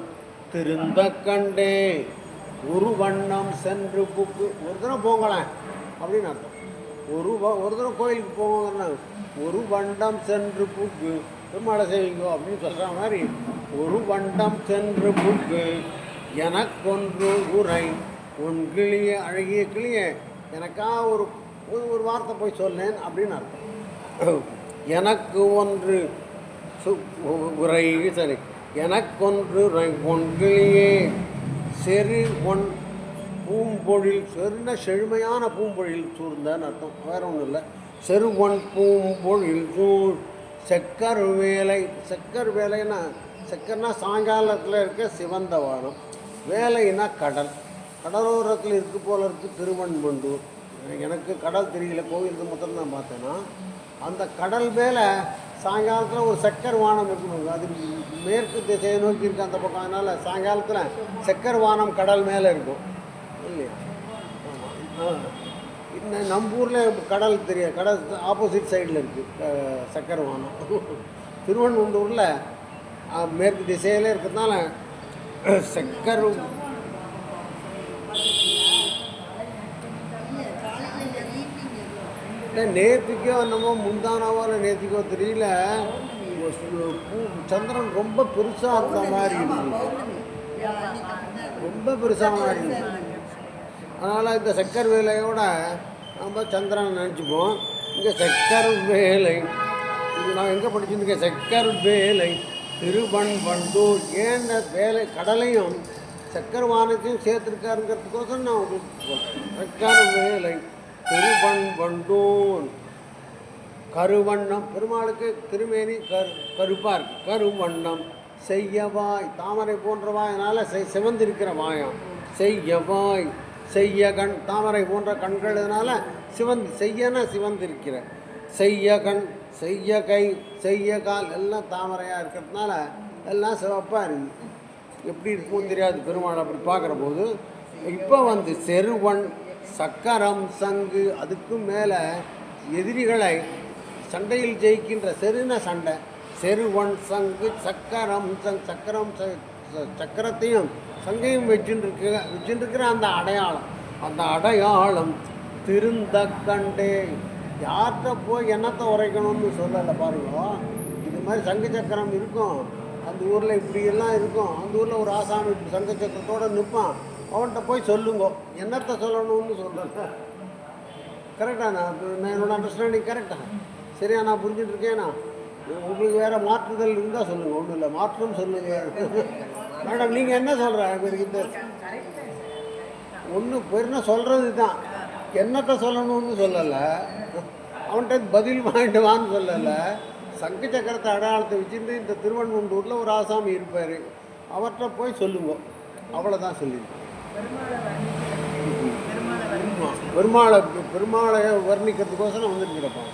திருந்த கண்டே. ஒரு வண்ணம் சென்று புக்கு. ஒரு தினம் போங்களேன் அப்படின்னு அர்த்தம். ஒரு தினம் கோயிலுக்கு போவாங்கன்னா ஒரு வண்டம் சென்று புக்கு பெருமாளை செய்வீங்கோ அப்படின்னு சொல்கிற மாதிரி ஒரு வண்டம் சென்று புக்கு எனக்கொன்று உரை உன் கிளியே அழகிய கிளியே எனக்கா ஒரு வார்த்தை போய் சொன்னேன் அப்படின்னு அர்த்தம். எனக்கு ஒன்று உரை சரி எனக்கொன்று பொன் கிளியே செரு ஒன் பூம்பொழில். செருன செழுமையான பூம்பொழில் சூழ்ந்தான்னு அர்த்தம், வேற ஒன்றும் இல்லை. செரு ஒன் பூம்பொழில் சூழ் செக்கர் வேலை. செக்கர் வேலைன்னா செக்கர்னா சாயங்காலத்தில் இருக்க சிவந்த வானம், வேலைன்னா கடல். கடலோரத்தில் இருக்கு போல இருக்குது திருவன்வண்டூர். எனக்கு கடல் தெரியல, கோவிலுக்கு மொத்தம் தான் பார்த்தேன்னா அந்த கடல் மேலே சாயங்காலத்தில் ஒரு செக்கர் வானம் இருக்கணும். அது மேற்கு திசையை நோக்கி இருக்கு அந்த பக்கம். அதனால் சாயங்காலத்தில் செக்கர் வானம் கடல் மேலே இருக்கும் இல்லையா? இன்னும் நம்ம ஊரில் கடல் தெரியாது, கடல் ஆப்போசிட் சைடில் இருக்குது செக்கர் வானம். திருவண்ணூரில் மேற்கு திசையில் இருக்கிறதுனால செக்கர் நேற்றுக்கோ என்னமோ முந்தானாவோ இல்லை நேற்றுக்கோ தெரியல, சந்திரன் ரொம்ப பெருசாக இருந்த மாதிரி இருந்தது. ரொம்ப பெருசாக மாதிரி இருந்தது. அதனால் இந்த சக்கர் வேலையோட நம்ம சந்திரனை நினச்சிப்போம். இங்கே சக்கர் வேலை, இது நான் எங்கே படிச்சுருக்கேன், சக்கர் வேலை திருவன் வண்டூர். ஏன் வேலை கடலையும் சக்கர் வானத்தையும் சேர்த்துருக்காருங்கிறதுக்கோசரம் நான் உங்களுக்கு சொல்கிறேன். சக்கர் வேலை திருவன் வண்டூர். கருவண்ணம், பெருமாளுக்கு திருமேனி கருப்பாக இருக்குது. கருவண்ணம் செய்யவாய், தாமரை போன்ற வாயினால் சிவந்திருக்கிற வாயம். செய்யவாய் செய்ய கண், தாமரை போன்ற கண்கள், இதனால் செய்யனா சிவந்திருக்கிற. செய்ய கண் செய்ய கை செய்ய கால் எல்லாம் தாமரையாக இருக்கிறதுனால எல்லாம் சிவப்பாக இருக்குது. எப்படி இருக்கும்னு தெரியாது பெருமாள் அப்படி பார்க்குற போது. இப்போ செருவன் சக்கரம் சங்கு, அதுக்கும் மேலே எதிரிகளை சண்டையில் ஜெயிக்கின்ற செருன சண்டை. செருவன் சங்கு சக்கரம் சக்கரம் சக்கரத்தையும் சங்கையும் வச்சுருக்கிற அந்த அடையாளம் திருந்த கண்டே. யார்கிட்ட போய் என்னத்தை உரைக்கணும்னு சொல்லலை பாருங்க. இது மாதிரி சங்கு சக்கரம் இருக்கும் அந்த ஊரில், இப்படியெல்லாம் இருக்கும் அந்த ஊரில். ஒரு ஆசாமி சங்கு சக்கரத்தோடு நிற்பான், அவன்கிட்ட போய் சொல்லுங்க என்னத்தை சொல்லணும்னு சொல்லலை. கரெக்டாக நான் என்னோடய அண்டர்ஸ்டாண்டிங் கரெக்டாக சரியா நான் புரிஞ்சுட்ருக்கேண்ணா? உங்களுக்கு வேறு மாற்றுதல் இருந்தால் சொல்லுங்கள், ஒன்றும் இல்லை மாற்றம் சொல்லுங்கள். மேடம் நீங்கள் என்ன சொல்கிற இந்த ஒன்று பெருனா சொல்கிறது தான், என்னத்தை சொல்லணும்னு சொல்லலை, அவன்கிட்ட பதில் வாங்கிட்டு வான்னு சொல்லலை. சங்கு சக்கரத்தை அடையாளத்தை வச்சுட்டு இந்த திருவண்ணூரில் ஒரு ஆசாமி இருப்பார், அவர்கிட்ட போய் சொல்லுங்க, அவ்வளோதான் சொல்லிடுங்க. பெருமாளை வர்ணிக்கிறதுக்கோசரம் வந்துருக்கிறப்பான்.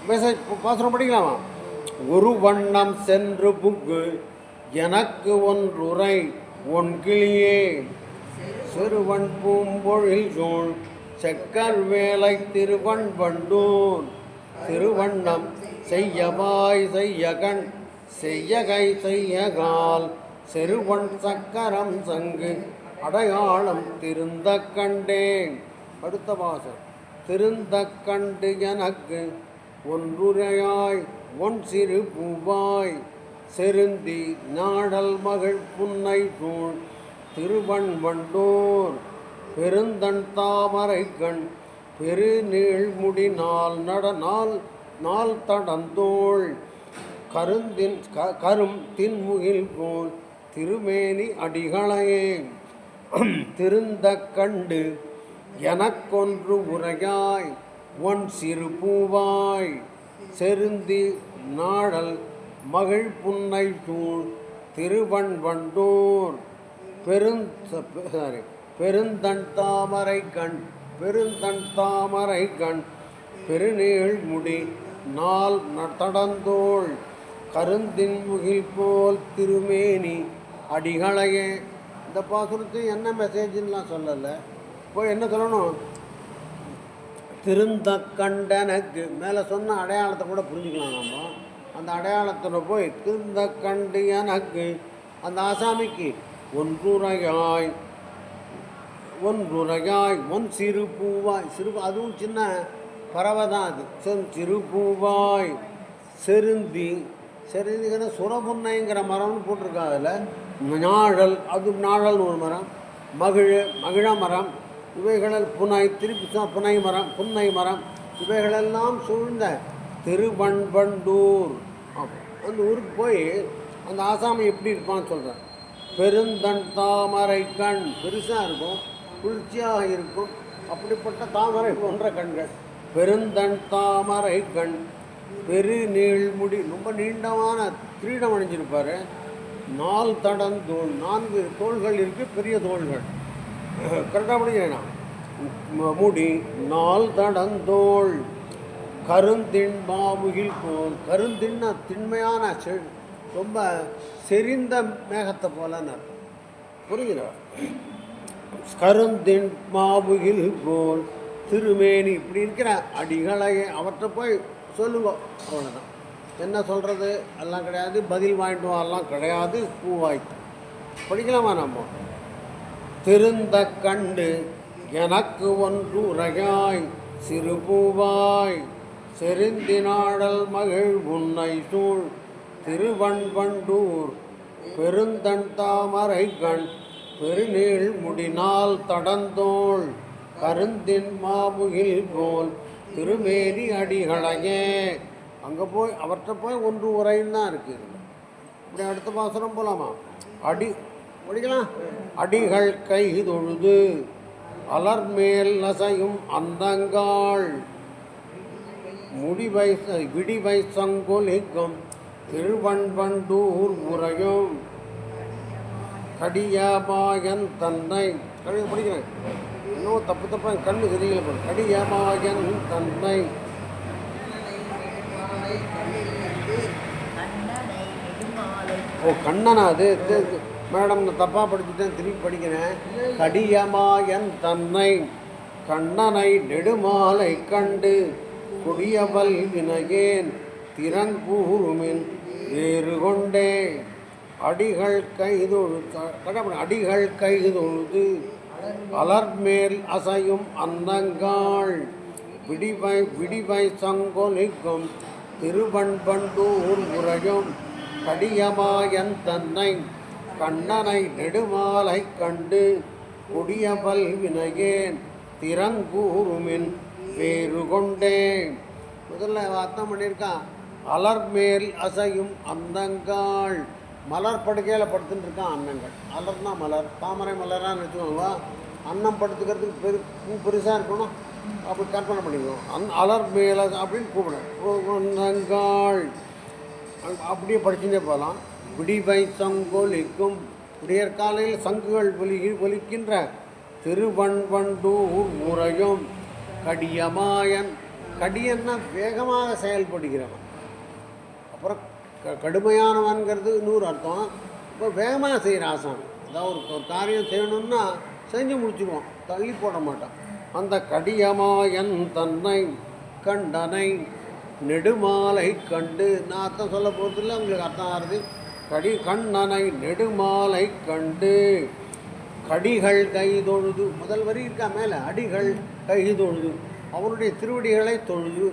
மெசேஜ் பாசனம் படிக்கலாமா? ஒரு வண்ணம் சென்று புக்கு எனக்கு ஒன்றுரை ஒன் கிளியே சிறுவன் பூம்பொழில் சூழ் செக்கர் வேலை திருவன் வண்டூர். திருவண்ணம் செய்யவாய் செய்யகன் செய்யகை செய்யகால் செருவன் சக்கரம் சங்கு அடையாளம் திருந்த கண்டேன். அடுத்த வாசம். திருந்த கண்டு எனக்கு ஒன்றுரையாய் ஒன் சிறு பூவாய் செருந்தி நாடல் மகள் புன்னை சூழ் திருவன் வண்டூர். பெருந்தன் தாமரை கண் பெருநீழ்முடி நாள் தடந்தோள் கரும் தின்முகில் போல் திருமேனி அடிகளையே. திருந்த கண்டு எனக்கொன்று உரையாய் ஒன் சிறு பூவாய் செருந்தி நாடல் மகிழ் புன்னை சூழ் திருவன் வண்டூர். பெருந்தன் தாமரை கண் பெருநீழ்முடி நாள் தடந்தோள் கருந்தின் முகில் போல் திருமேனி அடிகளையே. இந்த பாசுரத்துக்கு என்ன மெசேஜ்லாம் சொல்லலை. இப்போ என்ன சொல்லணும்? திருந்த கண்டனக்கு மேலே சொன்ன அடையாளத்தை கூட புரிஞ்சுக்கலாம் நம்ம. அந்த அடையாளத்தில் போய் திருந்த கண்டு எனக்கு அந்த ஆசாமிக்கு ஒன்றுரையாய் ஒன் சிறு பூவாய் அதுவும் சின்ன பறவை தான் அது. சிறு பூவாய் செருந்திங்கிற சுரபுன்னைங்கிற மரம்னு போட்டிருக்கா. அதில் நாழல், அது நாழல்னு ஒரு மரம். மகிழ மரம், இவைகளில் புன்னை மரம் இவைகளெல்லாம் சூழ்ந்த திருவண்வண்டூர். அந்த ஊருக்கு போய் அந்த ஆசாமி எப்படி இருப்பான்னு சொல்கிறேன். பெருந்தன் தாமரை கண், பெருசாக இருக்கும், குளிர்ச்சியாக இருக்கும், அப்படிப்பட்ட தாமரை போன்ற கண்கள். பெருந்தன் தாமரை கண் பெருநீழ்முடி, ரொம்ப நீண்டமான கிரீடம் அணிஞ்சிருப்பார். நாள் தடந்தோள், 4 தோள்கள் இருக்குது, பெரிய தோள்கள். கரெக்டாக படிக்கிறேன்னா முடி நாள் தடந்தோள் கருந்தின் மாமுகில் போல். கருந்தின்னா திண்மையான ரொம்ப செறிந்த மேகத்தை போலன்னு புரியுதா? கருந்தின் மாமுகில் போல் திருமேனி இப்படி இருக்கிற அடிகளையே அவற்றை போய் சொல்லுங்க, அவ்வளோதான். என்ன சொல்கிறது எல்லாம் கிடையாது, பதில் வாங்கிட்டு வரலாம் கிடையாது. பூவாய்க்கு படிக்கலாமா நம்ம? திருந்த கண்டு எனக்கு ஒன்று உரையாய் சிறு பூவாய் செருந்தினாடல் மகிழ் உன்னை சூழ் திருவண்வண்டூர். பெருந்தன் தாமரை கண் பெருநீள் முடினால் தடந்தோள் கருந்தின் மாமுகில் போல் திருமேனி அடிகளையே. அங்கே போய் அவர்கிட்ட போய் ஒன்று உரைன்னு தான் இருக்குது. இப்படி அடுத்த பாசனம் போகலாமா? அடி படிக்கலாம். அடிகள் கை தொழுது அலர்மேல் நசையும் அந்தங்காள் முடிவை விடிவை சங்கொலிக்கும் திருவண்பண்டூர் உரையும் கடியமாயன் தன்னை படிக்கிறேன். இன்னும் தப்பாக கண்ணு தெரியல போல. கடியமாயன் தன்னை கண்ணனா அது மேடம் நான் தப்பாக படிச்சுட்டேன், திருப்பி படிக்கிறேன். கடியமாயன் தன்னை கண்ணனை நெடுமாலை கண்டு கொடியவல் வினையேன் திறங்கூறுமின் வேறு கொண்டே அடிகள் கைதொழுது அலர்மேல் அசையும் அந்தங்காள் விடிவை சங்கொலிக்கும் திருவண்பண்டூர் உரையும் கடியமாயன் தன்னை கண்ணனை நெடுமாலை கண்டு கொடியவல் வினையேன் திறங்கூறுமின் வேறு கொண்டே. முதல்ல அர்த்தம் பண்ணியிருக்கான். அலர்மேல் அசையும் அந்தங்காள் மலர் படுக்கையில் படுத்துட்டு இருக்கான் அன்னங்கள். அலர்னா மலர், தாமரை மலரான்னு வச்சுக்கோங்க. அன்னம் படுத்துக்கிறதுக்கு பெருசாக இருக்கணும், அப்படி கற்பனை பண்ணிக்கணும். அலர் மேல அப்படின்னு கூப்பிடும். அப்படியே படிச்சுட்டே போகலாம். விடிவை சங்கொலிக்கும் விடியற்காலையில் சங்குகள் ஒலிக்கின்ற திருவண்பண்டூர் முறையும் கடியமாயன். கடியன்னா வேகமாக செயல்படுகிறவன். அப்புறம் கடுமையானவன்கிறது இன்னொரு அர்த்தம். இப்போ வேகமாக செய்கிற ஆசான். அதாவது ஒரு காரியம் செய்யணும்னா செஞ்சு முடிச்சுடுவான், தள்ளி போட மாட்டான். அந்த கடியமாயன் தன்னை கண்டனை நெடுமாலை கண்டு. நான் அர்த்தம் சொல்ல போகிறதில்ல, உங்களுக்கு அர்த்தம் ஆகுது. கண்ணனை நெடுமாலை கண்டு கடிகள் கை தொழுது. முதல் வரி இருக்கா மேலே, அடிகள் கை தொழுது, அவருடைய திருவடிகளை தொழுது.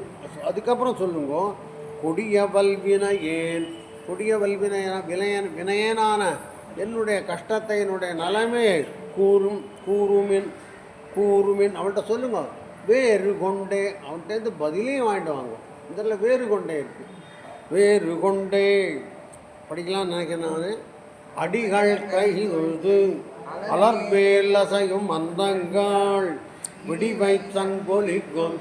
அதுக்கப்புறம் சொல்லுங்க, கொடிய வல்வினையேன். கொடிய வினையனான என்னுடைய கஷ்டத்தை, என்னுடைய நிலைமையை கூறுமின் அவன்கிட்ட சொல்லுங்க. வேறு கொண்டே, அவன்கிட்ட பதிலையும் வாங்கிட்டு வாங்க. இதில் வேறு கொண்டே இருக்கு. வேறு கொண்டே படிக்கலாம்னு நினைக்கிறேன் நான். அடிகள் கை தொழுது அலர்மேல் அசையும் அந்தங்காள் விடிவை சங்கொலிக்கும்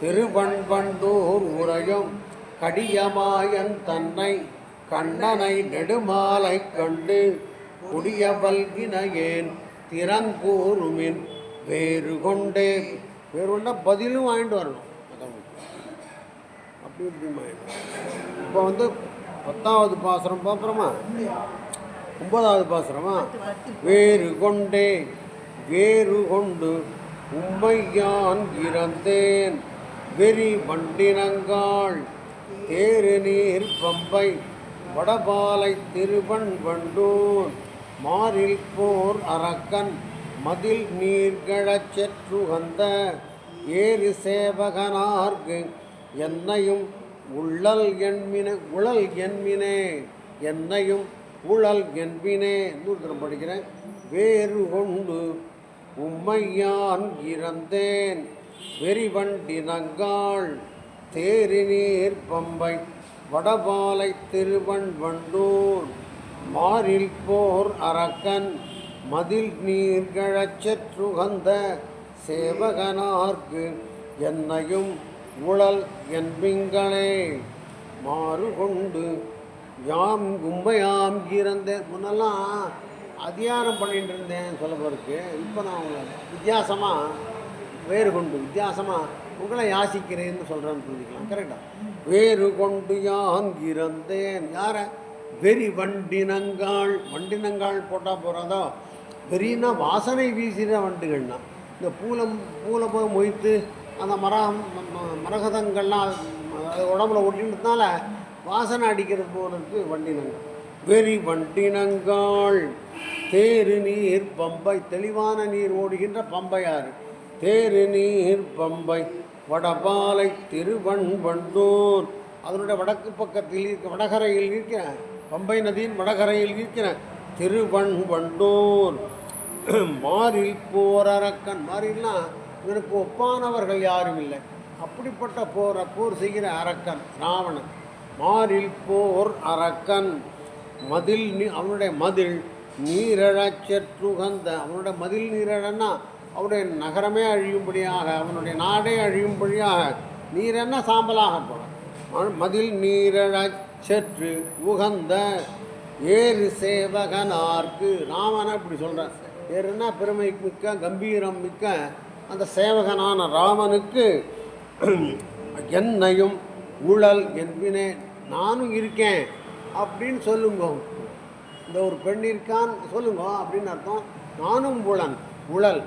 திருவண்பண்டூர் உரையும் கடியமாயன் தன்னை கண்ணனை நெடுமாலை கண்டு குடியவல் வினையேன் திறங்கூறுமின் வேறு கொண்டே. வேறு கொண்டா பதிலும் வாங்கிட்டு வரணும். அப்படி இப்படி இப்போ 10வது பாசுரம் பார்க்குறோமா? 9வது பாசுரமா? வேறு கொண்டே வேறு கொண்டு உம்மையான் இறந்தேன் வெறி வண்டினங்காள் தேரு நீர் பம்பை வடபாலை திருவண்பண்டூர் மாறில் போர் அரக்கன் மதில் நீர்கழச் செற்றுகந்த ஏறு சேவகனார்க்கு என்னையும் உழல் என்மினே என்னையும் உழல் என்பினே. நூறு படிக்கிறேன். வேறு கொண்டு உம்மையான் இறந்தேன் வெறிவண்டினங்காள் தேரி நீர் பம்பை வடபாலை திருவண்பண்டூர் மாறில் போர் அரக்கன் மதில் நீர்கழச் செற்றுகந்த சேவகனார்க்கு என்னையும் உழல் என்பிங்களே. மாறு கொண்டு யாம் உம்மையாம் இறந்தேன். முன்னெல்லாம் அதிகாரம் பண்ணிட்டு இருந்தேன் சொல்ல போகிறதுக்கு. இப்போ நான் வித்தியாசமாக வேறு கொண்டு வித்தியாசமாக உங்களை யாசிக்கிறேன்னு சொல்கிறேன்னு புரிஞ்சுக்கலாம். கரெக்டாக. வேறு கொண்டு யான் இறந்தேன். யாரை? வெறி வண்டினங்காள். வண்டினங்காள் போட்டால் போகிறதோ, வெறின்னா வாசனை வீசுகிற வண்டுகள்னா இந்த பூலை போய் மொய்த்து அந்த மரகதங்கள்லாம் உடம்புல ஒட்டினதுனால வாசனை அடிக்கிறது போகிறதுக்கு வண்டினங்கள். வெறி வண்டினங்காள் தேரு நீர் பம்பை. தெளிவான நீர் ஓடுகின்ற பம்பையாறு. தேரு நீர் பம்பை வடபாலை திருவண்பண்டூர். அதனுடைய வடக்கு பக்கத்தில் வடகரையில் இருக்கிற பம்பை நதியின் வடகரையில் இருக்கிற திருவண்பண்டூர் மாறில் போர் அரக்கன், மாறில்னா இவனுக்கு ஒப்பானவர்கள் யாரும் இல்லை, அப்படிப்பட்ட போர் செய்கிற அரக்கன் ராவணன். மாறில் போர் அரக்கன் மதில் அவனுடைய மதில் நீரழச்சற்றுகந்த, அவனுடைய மதில் நீரழன்னா அவனுடைய நகரமே அழியும்படியாக, அவனுடைய நாடே அழியும்படியாக, நீரென்ன சாம்பலாக போனான். மதில் நீரழச்சற்று உகந்த ஏறு சேவகனார்க்கு, ராமனை இப்படி சொல்கிறார். ஏறுன்னா பெருமை மிக்க கம்பீரம் மிக்க அந்த சேவகனான ராமனுக்கு என்னையும் உழல் என்பினே, நானும் இருக்கேன் அப்படின்னு சொல்லுங்க. இந்த ஒரு பெண் இருக்கான் சொல்லுங்க அப்படின்னு அர்த்தம். நானும் உழல்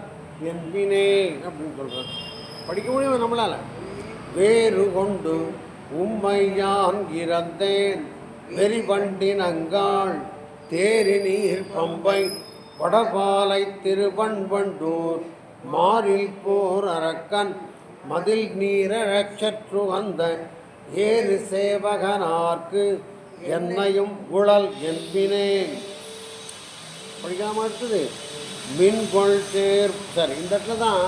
என்பினே அப்படின்னு சொல்கிறேன். படிக்க முடியும் நம்மளால். வேறு கொண்டு உம்மையான் இறந்தேன் வெறிவண்டின் அங்காள் தேரி நீர் பம்பை வடபாலை திருவண்வண்டூர் மாறில் போர் அரக்கன் மதில் நீரழச்சற்று வந்த ஏறு சேவகனார்க்கு என்னையும் உழல் என்பினேன். படிக்காமல் இருக்குது. மின்கொள் சேர். சரி, இந்த இடத்துல தான்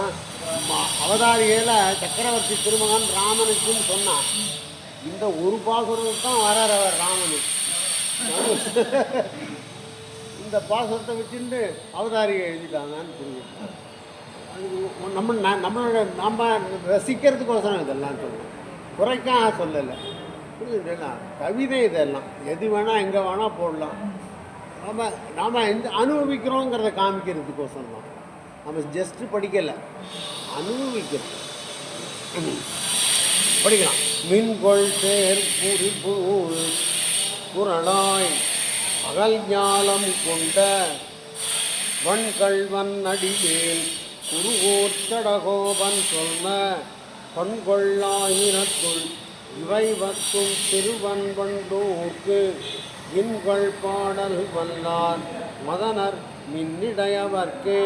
அவதாரியில் சக்கரவர்த்தி திருமகன் ராமனுக்குன்னு சொன்னான். இந்த ஒரு பாசுரத்தை தான் வரார் அவர் ராமனுக்கு. இந்த பாசுரத்தை வச்சுட்டு அவதாரியை எழுதிட்டாங்கன்னு புரிஞ்சுட்டாங்க. நம்ம ரசிக்கிறதுக்கோசரம் இதெல்லாம் சொல்லணும், குறைக்காக சொல்லலை. புரிஞ்சுட்டா? கவிதை இதெல்லாம் எது வேணால் எங்கே வேணால் போடலாம். நாம் எந்த அனுபவிக்கிறோங்கிறத காமிக்கிறதுக்கோசரம் தான். நம்ம ஜஸ்ட்டு படிக்கலை, அனுபவிக்கிறது. படிக்கலாம். மின்கொள் சேர் புரளாய் அகல் ஞாலம் கொண்ட வன்கள்வன் அடிமேல் குருகூர் சடகோபன் சொன்ன பண்கொள்ளாயிரத்துள் இவை வத்தும் திருவன்வண்டூர்க்கு இன்கள் பாடல் வல்லார் மதனர் மின்னிடையவர்க்கே.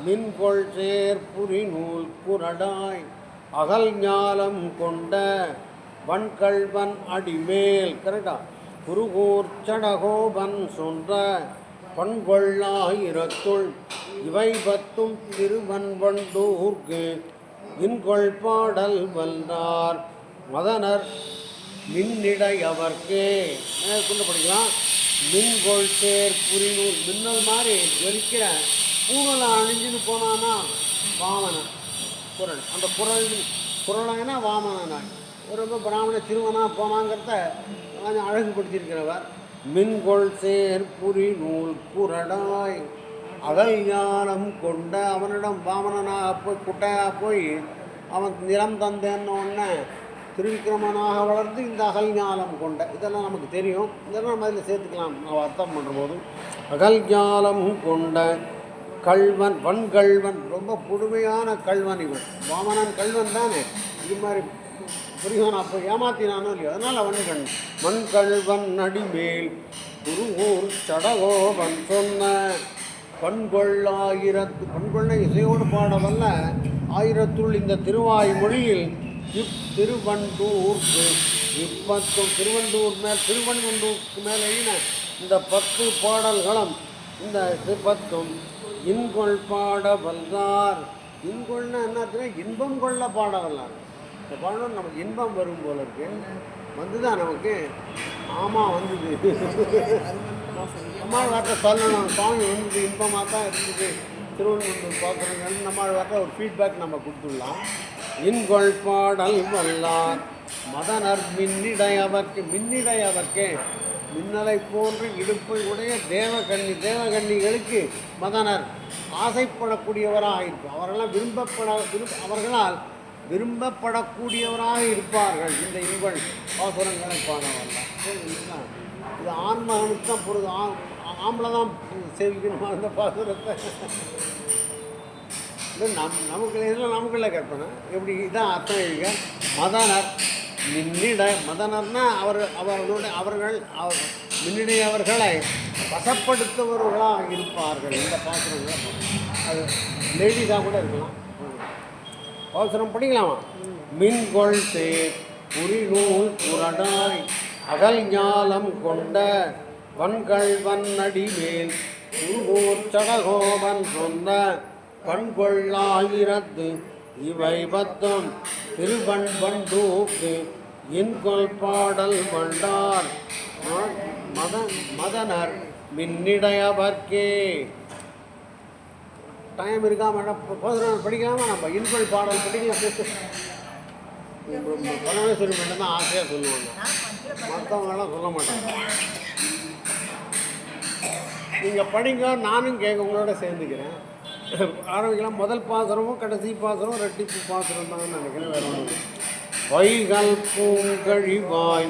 மின்கொள் சேர்புரி நூல் குரடாய் அகல் ஞாலம் கொண்ட வன்கள்வன் அடிமேல். கரெக்டா? குருகூர் சடகோபன் சொன்ற பண்கொள்ளாயிரத்துள் இவை பத்தும் திருவன்வண்டூர்க்கு இன்கொள் பாடல் வல்லார் மதனர் மின்னிடையவர்க்கே. கொண்டு படிக்கலாம். மின்கொள் சேர் புரிநூல், மின்னல் மாதிரி ஜொலிக்கிற பூனலை அணிஞ்சுன்னு போனான்னா வாமனன் குரல். அந்த குரலானா வாமனனாய் ரொம்ப பிராமண சிறுவனாக போனாங்கிறத கொஞ்சம் அழகுபடுத்தியிருக்கிறவர். மின்கொள் சேர் புரி நூல் குரடாய் அகல் ஞானம் கொண்ட, அவனிடம் வாமனனாக போய் குட்டையாக போய் அவன் நிலம் தந்தேன்னொன்னே திருவிக்கிரமனாக வளர்ந்து இந்த அகல் ஞானம் கொண்ட, இதெல்லாம் நமக்கு தெரியும். இதெல்லாம் நம்ம அதில் சேர்த்துக்கலாம் நம்ம அர்த்தம் பண்ணும்போது. அகல் ஞானம் கொண்ட கள்வன், வன்கள்வன், ரொம்ப புதுமையான கள்வன் இவன். வாமனன் கள்வன் தானே, இது மாதிரி புரியும். அப்போ ஏமாத்தினானோ இல்லையோ, அதனால் வன்கண் வன்கள்வன் அடிமேல் குருகூர் சடகோபன் சொன்ன பண்கொள்ளாயிரத்து, பண்கொள்ளை இசையோடு பாடவல்ல ஆயிரத்துள் இந்த திருவாய்மொழியில் திருவண்டூர்க்கு இப்பத்தும் திருவண்டூருக்கு மேல் எழுதின இந்த 10 பாடல்களும் இந்த 10 இன்கொள் பாட வல்லார். இன்கொள்னா என்னத்துனா இன்பம் கொள்ள பாட வல்லார். இந்த பாடம் நமக்கு இன்பம் வரும் போல இருக்கு, வந்துதான் நமக்கு. ஆமாம் வந்தது. நம்மால் வார்த்தை சொல்லணும், சாமி வந்தது இன்பமாக தான் இருந்தது திருவண்ணூர் பாசுரங்கள். நம்மால் வார்த்தை ஒரு ஃபீட்பேக் நம்ம கொடுத்துடலாம். இன்கொள் பாடல் வல்லார் மதனர் மின்னிடையவர்க்கு, மின்னிடையவர்க்கே மின்னலை போன்று இடுப்பை உடைய தேவகன்னிகளுக்கு மதனர் ஆசைப்படக்கூடியவராக இருப்பார். அவர்களால் விரும்பப்படக்கூடியவராக இருப்பார்கள் இந்த இன்கொள் பாசுரங்களை பாடவல்லார். இது ஆண்மகனுக்கு தான் பொருது, ஆம்பளை தான் சேவிக்கணுமா அந்த பாசுரத்தை? நமக்கு இதில் நமக்குள்ள கற்பனை எப்படி இதான் அர்த்தம் எழுதிக்க. மதனர் மதனர்னா அவர்கள் மின்னிடையவர்களை வசப்படுத்துபவர்களாக இருப்பார்கள் இந்த பாசுரங்களை. அது லேடிஸாக கூட இருக்கலாம். பாசுரம் படிக்கலாமா? மின்கொள் சேர் புரிநூல் புரடாய் அகல் ஞாலம் கொண்ட வன்கள்வன் அடிமேல் குருகூர் சடகோபன் சொன்ன பண்கொள்ளாயிரத்து இவை பத்தும் திருவன்பண்டூக்கு இன்கொல் பாடல் கொண்டார் மதனர் மின்னிடையவர்க்கே. டைம் இருக்கா மேடம்? படிக்கலாமா? நம்ம இன்கொல் பாடல் படிக்கலாம். பரமேஸ்வரி மட்டும் தான் ஆசையாக சொல்லுவாங்க, மற்றவங்களாம் சொல்ல மாட்டாங்க. நீங்கள் படிங்க, நானும் கேட்க உங்களோட சேர்ந்துக்கிறேன். ஆரம்பிக்கலாம். முதல் பாசுரமும் கடைசி பாசுரம் ரெட்டிப்பு பாசுரம் தான் நினைக்கிறேன், வேறு ஒன்று. வைகள் பூங்கழிவாய்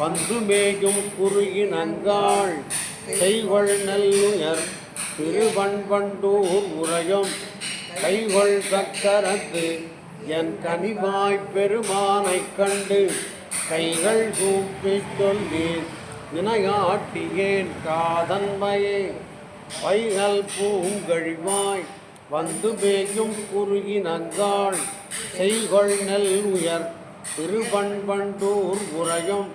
வந்து மேயும் குறுகி நன்காள் செய்கொள் நல்லுயர் திருவன்பண்டூர் உரையும் கைகொள் சக்கரத்து என் கனிவாய் பெருமானைக் கண்டு கைகள் கூப்பி சொல்லி வினையாட்டியேன் காதன்மையே. வைகள் பூங்கழிவாய் வந்து மேயும் குறுகி நங்காள் செய்கொள் நெல் உயர் திருவன்பண்டூர் உரையும்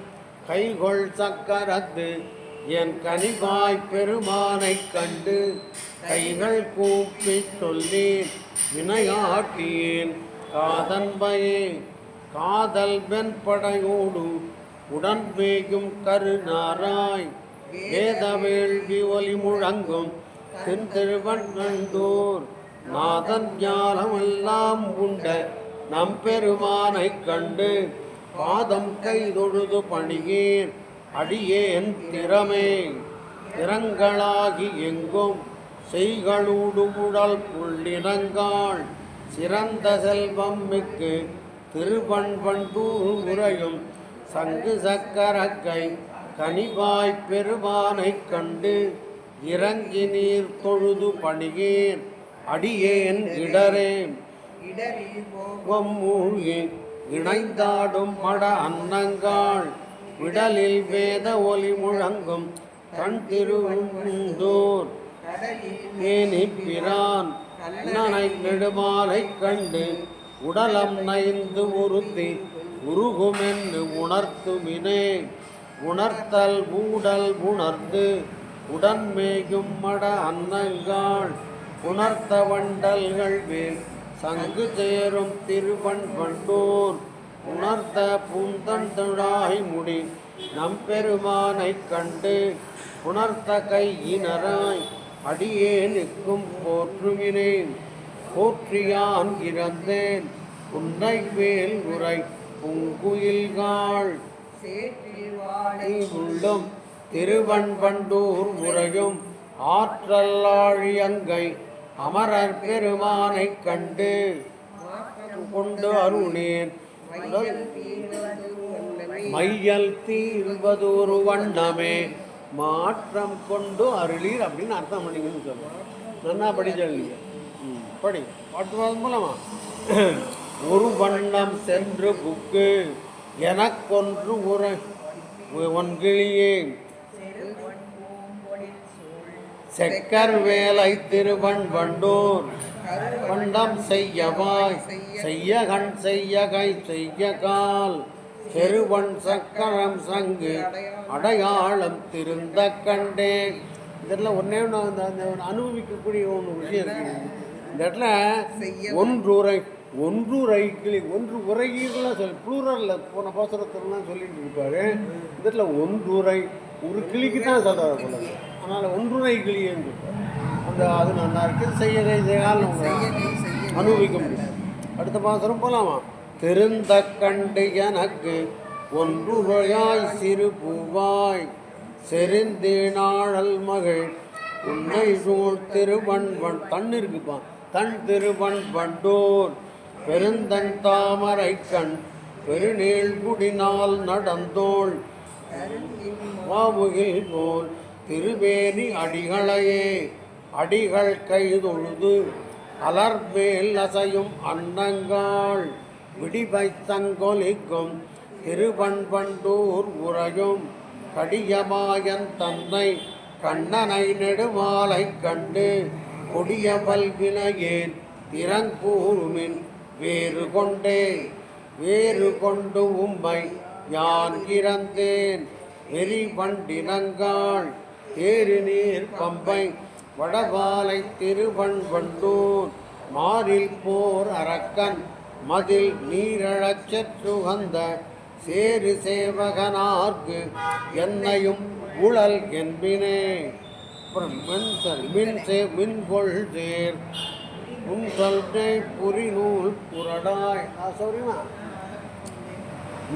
கைகொள் சக்கரத்து என் கனிவாய் பெருமானைக் கண்டு கைகள் கூப்பி சொல்லி வினையாட்டியேன் காதன்பையே. காதல் வெண்படையோடு உடன் மேயும் கருநாராய் வேத வேள்வி ஒலி முழங்கும் திருவன்பண்டூர் நாதன் ஞானமெல்லாம் உண்ட நம் பெருமானைக் கண்டு பாதம் கைதொழுது பணியேன் அடியேன் திறமே. திறங்களாகி எங்கும் செய்களூடு உடல் புள்ளினங்காள் சிறந்த செல்வம் மிக்கு திருவன்பண்டூர் உரையும் சங்கு சக்கரக்கை கனிவாய் பெருமானைக் கண்டு இறங்கி நீர் தொழுது பணியேன் அடியேன் இடரே. மூழ்கி இணைந்தாடும் மட அன்னங்காள் விடலில் வேத ஒலி முழங்கும் கண் திருவண்டூர் ஏனி பிரான் நனை நெடுமாலைக் கண்டு உடலம் நைந்து உறுத்தி உருகுமென்று உணர்த்துமினே. உணர்த்தல் ஊடல் உணர்ந்து உடன்மேயும் மட அன்னங்காள் உணர்த்த வண்டல்கள் வேல் சங்கு சேரும் திருவன்பண்டூர் உணர்த்த பூந்தண்டழாய் முடி நம் பெருமானைக் கண்டு உணர்த்த கையினராய் அடியேனுக்கும் போற்றுமினேன். போற்றியான் இறந்தேன் உன்னை வேல் உரை பூங்குயில்காள் உள்ளும் திருவன்பண்டூர் உரையும் ஆற்றல்லாழியங்கை அமரர் பெருமானைக் கண்டு கொண்டு அருணேன் மையல் தீர்வதொரு வண்ணமே மாற்றம் கொண்டு அருளீர் அப்படின்னு அர்த்தம் பண்ணிங்கன்னு சொல்லுவாங்க. நல்லா படிச்சல்லையே, படி பாட்டு மூலமா. ஒரு வண்ணம் சென்று புக்கு எனக்கொன்று உரை ஒன்கிளியே செக்கர் வேலை திருவன்பண்டூர் வண்டம் செய்யவாய் செய்ய கண் செய்ய கை செய்ய கால் செருவன் சக்கரம் சங்கு அடையாளம் திருந்த கண்டேன். இதெல்லாம் ஒன்றே ஒன்று அனுபவிக்கக்கூடிய ஒன்று விஷயம் இருக்குது. இந்த இடத்துல ஒன்றுரை கிளி ஒன்று உரைகீரெலாம் சொல்லி ப்ளூரலில் போன பாசுரத்திலாம் சொல்லிட்டு இருப்பார். இந்த இடத்துல ஒன்றுரை ஒரு கிளிக்கு தான் சொல்கிறார் போல, அதனால் ஒன்றுரை கிளின்னு சொல்கிறார். அந்த அது நல்லா இருக்குது. செய்ய செய்யால் நம்ம அனுபவிக்க முடியும். அடுத்த பாசுரம் போகலாமா? திருந்த கண்டு எனக்கு ஒன்றுரையாய் சிறு பூவாய் செறிந்தேனாழல் மகள் உன்னை சூழ் திருவன்பன் தன் இருக்குப்பான் தன் திருவன்பண்டூர் பெருந்தன் தாமரை கண் பெருநீள் குடினால் நடந்தோள் வாவுகில் போல் திருவேணி அடிகளையே அடிகள் கைதொழுது அலர்மேல் அசையும் அன்னங்காள் விடிவைத்தங்கொலிக்கும் திருவன்பண்டூர் உரையும் கடியமாயன் தன்னை கண்ணனை நெடுமாலைக் கண்டு கொடிய பல்வினையேன் திறங்கூறுமின் வேறு கொண்டு உம்மை யான் இறந்தேன் வெறி வண்டினங்காள் தேரு நீர் பம்பை வடபாலை திருவண்பண்டூர் மாறில் போர் அரக்கன் மதில் நீரழச்சற்றுகந்த சேரு சேவகனார்க்கு என்னையும் உழல் என்பினே. மின்கொள் சேர் உன்சல்னை புரிநூல் புரடாய். சொல்லுமா?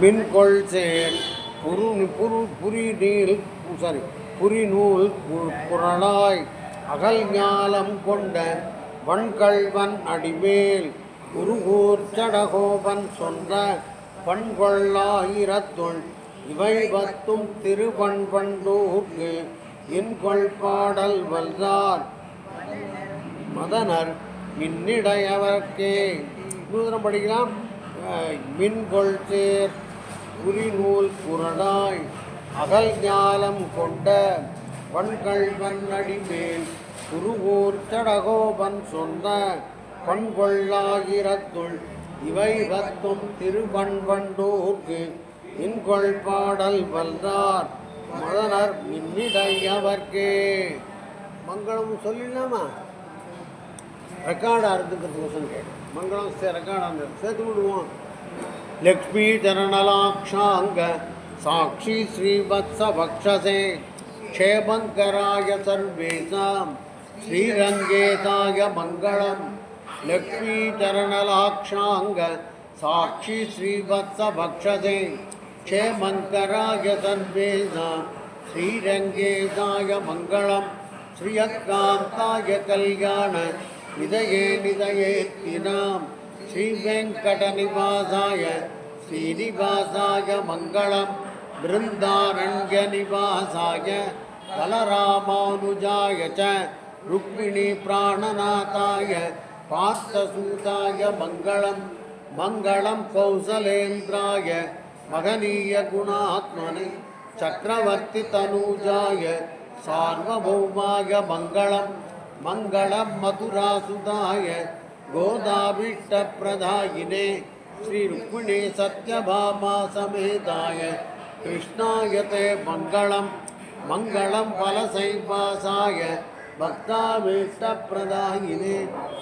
மின்கொள் சேர் புரிநூல் புரடாய் அகல் ஞாலம் கொண்ட வன்கள்வன் அடிமேல் குருகூர் சடகோபன் சொன்ன பண்கொள்ளாயிரத்துள் இவை பத்தும் திருப்பண்பண்டூர்க்கு இன்கொள் பாடல் வல்தார் மதனர் மின்னிடையவர்க்கே. நூதனம் படிக்கலாம். மின்கொள் சேர் புரிநூல் புரடாய் அகல் ஞாலம் கொண்ட பண்கள்வன் அடிமேல் குருகூர் சடகோபன் சொன்ன பண்கொள்ளாயிரத்துள் இவை பத்தும் திருப்பண்பண்டூர்க்கு இன்கொள் பாடல் வல்தார் மதனர் மின்னிடையவர்க்கே. மங்களம் சொல்லிடலாமா? ரெக்கார்டாக இருக்குங்கிறதுக்கோசம் கேட்டேன். மங்களம் ரெக்கார்டாக சேர்த்து விடுவோம். லக்ஷ்மி சரணலாக்ஷாங்க சாட்சி ஸ்ரீவத்ஸ பக்ஷசே க்ஷேமங்கராய சர்வேஷாம் ஸ்ரீரங்கேதாய மங்களம். லக்ஷ்மி சரணலாக்ஷாங்க சாட்சி ஸ்ரீவத்ஸ பக்ஷசே க்ஷேமங்கராய சர்வேஷாம் ஸ்ரீரங்கேதாய மங்களம். ஸ்ரீயக்காந்தாய கல்யாண நிதயே நிதயேத்தினாம் ஸ்ரீ வெங்கடநிவாசாய ஸ்ரீனிவாசாய மங்களம். பிருந்தாரண்ய நிவாசாய பலராமானுஜாய ச ருக்மிணி பிராணநாதாய பார்த்தசூதாய மங்களம். மங்களம் கௌசலேந்திராய மகனீய குணாத்மனே சக்கரவர்த்தி தனூஜாய சார்வபௌமாய மங்களம். மங்களம் மதுராசுதாய கோதாபீஷ்டப்பிரதாயினே ஸ்ரீ ருக்மிணி சத்யபாமா சமேதாய கிருஷ்ணாய தே மங்களம். மங்களம் பலசைவாசாய பக்தாபீஷ்டப்பிரதாயினே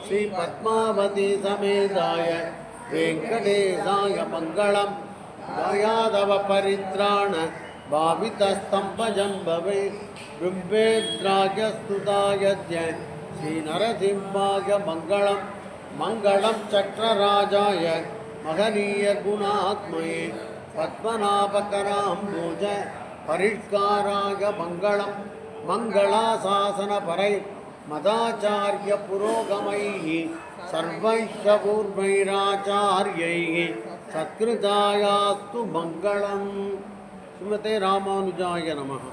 ஸ்ரீ பத்மாவதி சமேதாய வெங்கடேசாய மங்களம். தயாதவ பரித்ராண பாவிதஸ்தம்பஜம்பவே ருப்பேத்ராஜஸ்துதாய ஸ்ரீ நரசிம்மாய மங்களம். மங்களம் சக்கரராஜாய மகனீய குணாத்மயே பத்மநாபகராம்பூஜ பரிஷ்காராய மங்களம். மங்களாசாசன பரை மதாச்சாரிய புரோகமைः சர்வைश्च பூர்வைராச்சார்யைः சத்கிருதாயாஸ்து மங்களம். ஸ்ரீமதே ராமானுஜாய நமः.